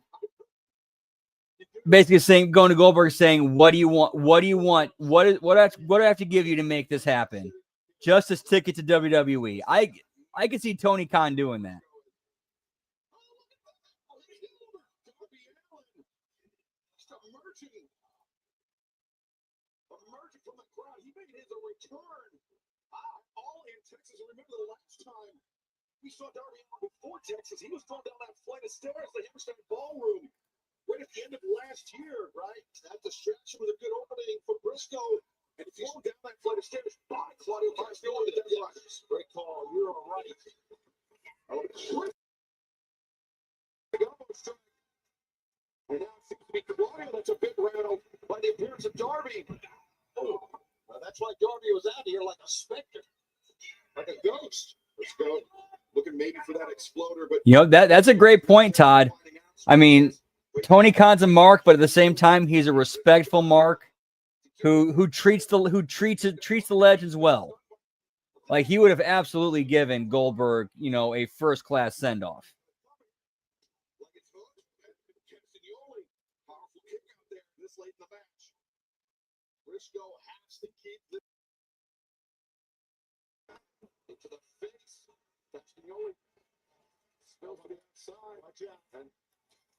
basically saying, going to Goldberg saying, what do you want? What do you want? What do I have to give you to make this happen? Just this ticket to WWE. I could see Tony Khan doing that. Emerging from the crowd, he made his return. All in Texas. Remember the last time We saw Darby before Texas. He was thrown down that flight of stairs, the Hammerstein Ballroom, right at the end of last year, right? That distraction was a good opening for Briscoe. And if you go down that flight of stairs, by Claudio Castagnoli, the Death Riders. Great call. You're all right. And now it seems to be Claudio that's a bit rattled by the appearance of Darby. Oh, well, that's why Darby was out here like a specter, like a ghost. Let's go. Looking maybe for that exploder, but You know, that's a great point, Todd. I mean, Tony Khan's a mark, but at the same time, he's a respectful mark who treats the legends well. Like, he would have absolutely given Goldberg, you know, a first-class send-off. powerful kick out there this late in the match. Briscoe has to keep this into the face. Castagnoli spills to the outside. Watch out. And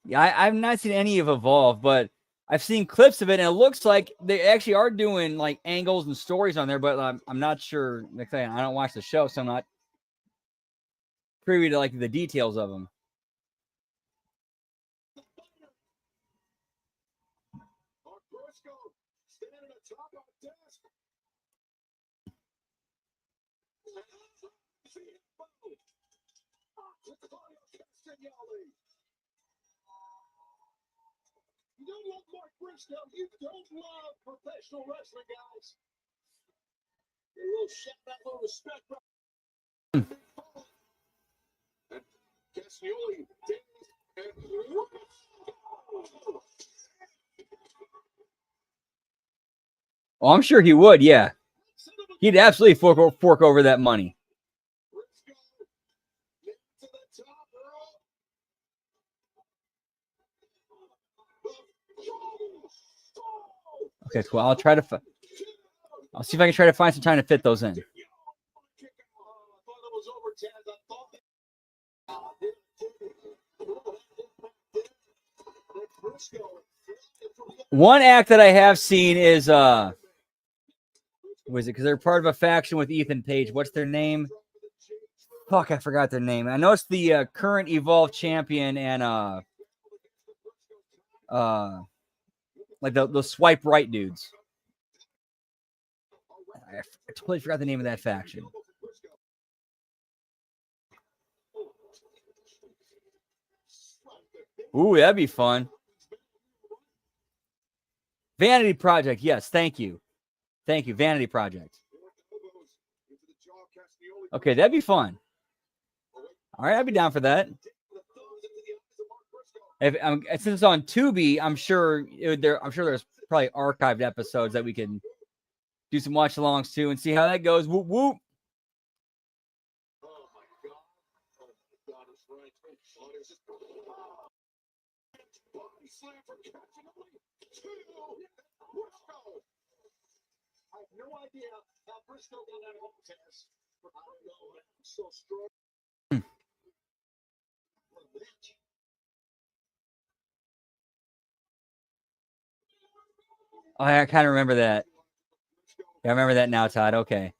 Yeah, I've not seen any of Evolve, but I've seen clips of it, and it looks like they actually are doing like angles and stories on there, but I'm not sure. Like I don't watch the show, so I'm not privy to like the details of them. Mark Briscoe standing atop our desk. You don't love Mark Briscoe. You don't love professional wrestling, guys. A little shout out, a little respect. And Castagnoli, and Oh, I'm sure he would. Yeah, he'd absolutely fork over that money. Briscoe to the top rope. Okay, cool. I'll see if I can try to find some time to fit those in. One act that I have seen is was it because they're part of a faction with Ethan Page? What's their name? Fuck, I forgot their name. I know it's the current Evolve champion and like the swipe right dudes. I totally forgot the name of that faction. Ooh, that'd be fun. Vanity Project, yes, thank you. Thank you, Vanity Project. Okay, that'd be fun. All right, I'd be down for that. Since it's on Tubi, I'm sure there's probably archived episodes that we can do some watch-alongs to and see how that goes. Whoop, whoop. I have no idea how Briscoe got out of that test. I don't know. I'm so strong. Oh, I kind of remember that. Yeah, I remember that now, Todd. Okay.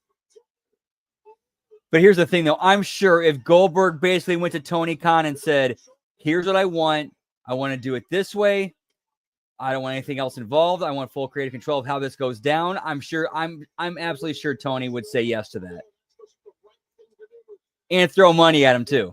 But here's the thing, though. I'm sure if Goldberg basically went to Tony Khan and said, here's what I want to do it this way. I don't want anything else involved. I want full creative control of how this goes down. I'm absolutely sure Tony would say yes to that. And throw money at him, too.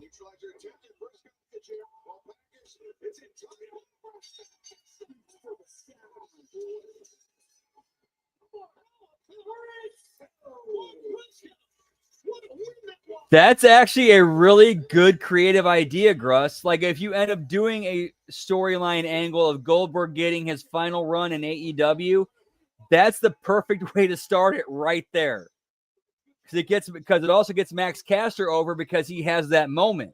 That's actually a really good creative idea, Gruss. Like, if you end up doing a storyline angle of Goldberg getting his final run in AEW, that's the perfect way to start it right there. Because it also gets Max Caster over because he has that moment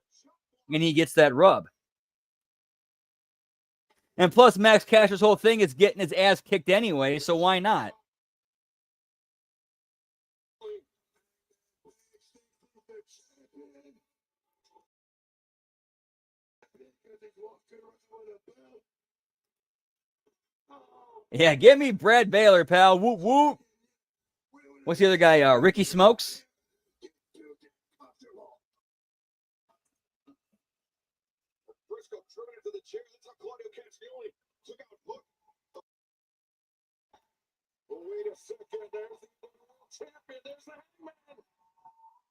and he gets that rub. And plus, Max Caster's whole thing is getting his ass kicked anyway, so why not? Yeah, give me Brad Baylor, pal. Whoop, whoop. What's the other guy? Ricky Smokes? right into the chair. That's how Claudio Castagnoli took out Hook. Oh, wait a second. There's the world champion. There's the Hangman.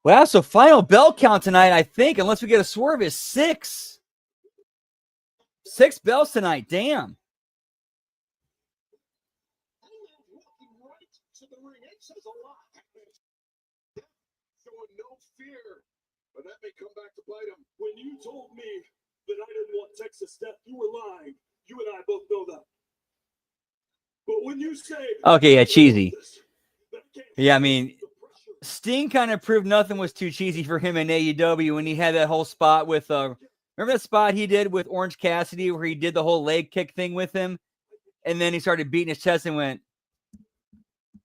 Wow, so final belt count tonight, I think, unless we get a swerve, is 6. 6 belts tonight. Damn. Hangman's walking right to the ring. It says a lot. Showing no fear. But that may come back to bite him. When you told me that I didn't want Texas Death, you were lying. You and I both know that. But when you say, Okay, yeah, cheesy. that I can't Yeah, I handle mean, the pressure, Sting kind of proved nothing was too cheesy for him in AEW when he had that whole spot with, remember that spot he did with Orange Cassidy where he did the whole leg kick thing with him? And then he started beating his chest and went,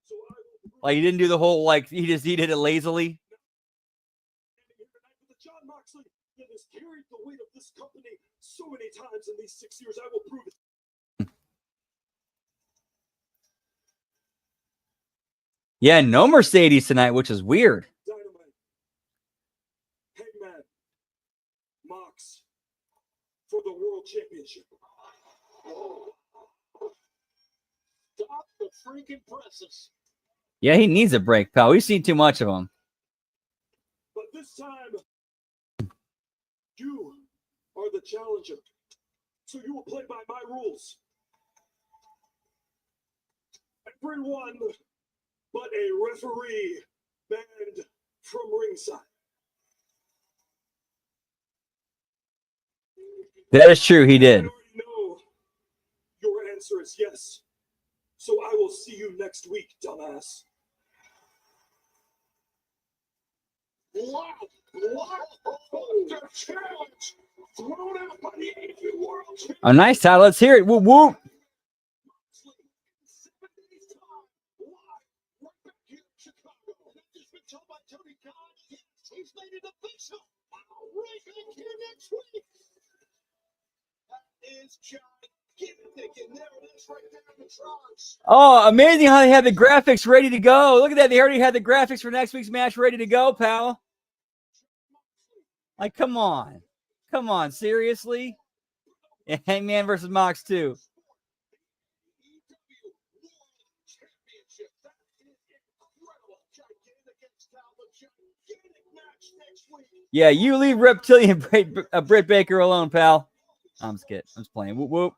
so I will like, he didn't do the whole, like, he did it lazily. standing here tonight with the John Moxley that has carried the weight of this company so many times in these 6 years. I will prove it. Yeah, no Mercedes tonight, which is weird. Dynamite, Hangman, Mox for the World Championship. Stop the freaking presses. Yeah, he needs a break, pal. We've seen too much of him. But this time, you are the challenger. So you will play by my rules. Everyone but a referee banned from ringside. That is true, he did. I already know your answer is yes. So I will see you next week, dumbass. Wow. The challenge thrown out by the AEW World Champion. Oh, nice, Tyler. Let's hear it. Whoop, whoop. Moxley in 7 days' time. Live right back here in Chicago. I've just been told by Tony Khan, yes, he's made it official. Right back here next week. That is gigantic, and there it is right there in the trunks. Oh, amazing how they had the graphics ready to go. Look at that. They already had the graphics for next week's match ready to go, pal. Like, come on. Come on, seriously? Yeah, Hangman versus Mox, too. AEW World Championship. That is incredible. Gigantic Excalibur. Gigantic match next week. Yeah, you leave Reptilian Britt Baker alone, pal. I'm just kidding. I'm just playing. Whoop, whoop.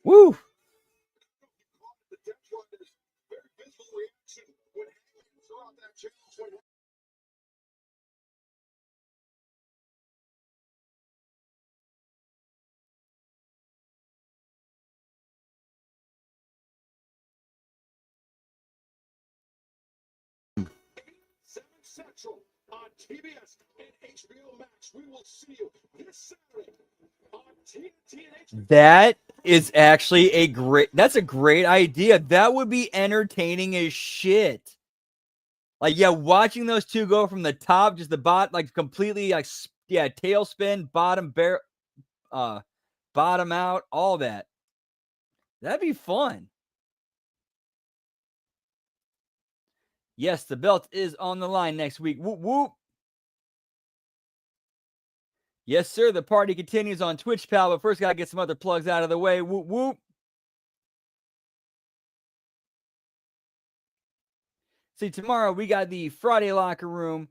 Woo. The Death Riders, very visible reaction when Hangman threw out that challenge. When Seven Central on TBS and HBO Max. We will see you this Saturday on TNT and HBO. That is actually that's a great idea. That would be entertaining as shit. Like, yeah, watching those two go from the top, just the bot, like completely, like, yeah, tailspin, bottom out, all that. That'd be fun. Yes, the belt is on the line next week. Whoop, whoop. Yes, sir. The party continues on Twitch, pal, but first got to get some other plugs out of the way. Whoop, whoop. See, tomorrow we got the Friday Locker Room.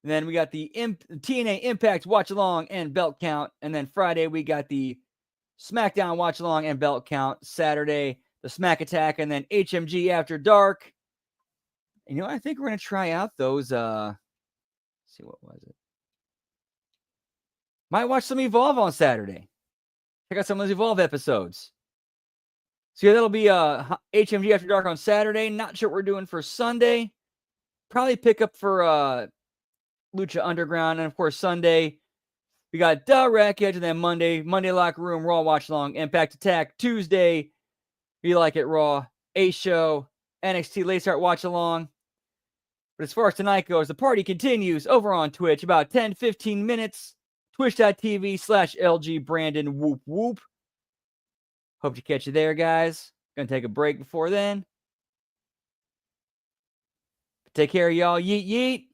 And then we got the TNA Impact Watch Along and Belt Count. And then Friday we got the SmackDown Watch Along and Belt Count. Saturday, the Smack Attack, and then HMG After Dark. And you know, I think we're going to try out those. Let's see, what was it? Might watch some Evolve on Saturday. Check out some of those Evolve episodes. So yeah, that'll be HMG After Dark on Saturday. Not sure what we're doing for Sunday. Probably pick up for Lucha Underground. And of course, Sunday, we got The Wreckage. And then Monday Locker Room, Raw Watch Along, Impact Attack. Tuesday, Be Like It Raw, A Show, NXT Late Start Watch Along. But as far as tonight goes, the party continues over on Twitch. About 10-15 minutes. Twitch.tv/LG Brandon whoop whoop. Hope to catch you there, guys. Gonna take a break before then. Take care, y'all. Yeet yeet.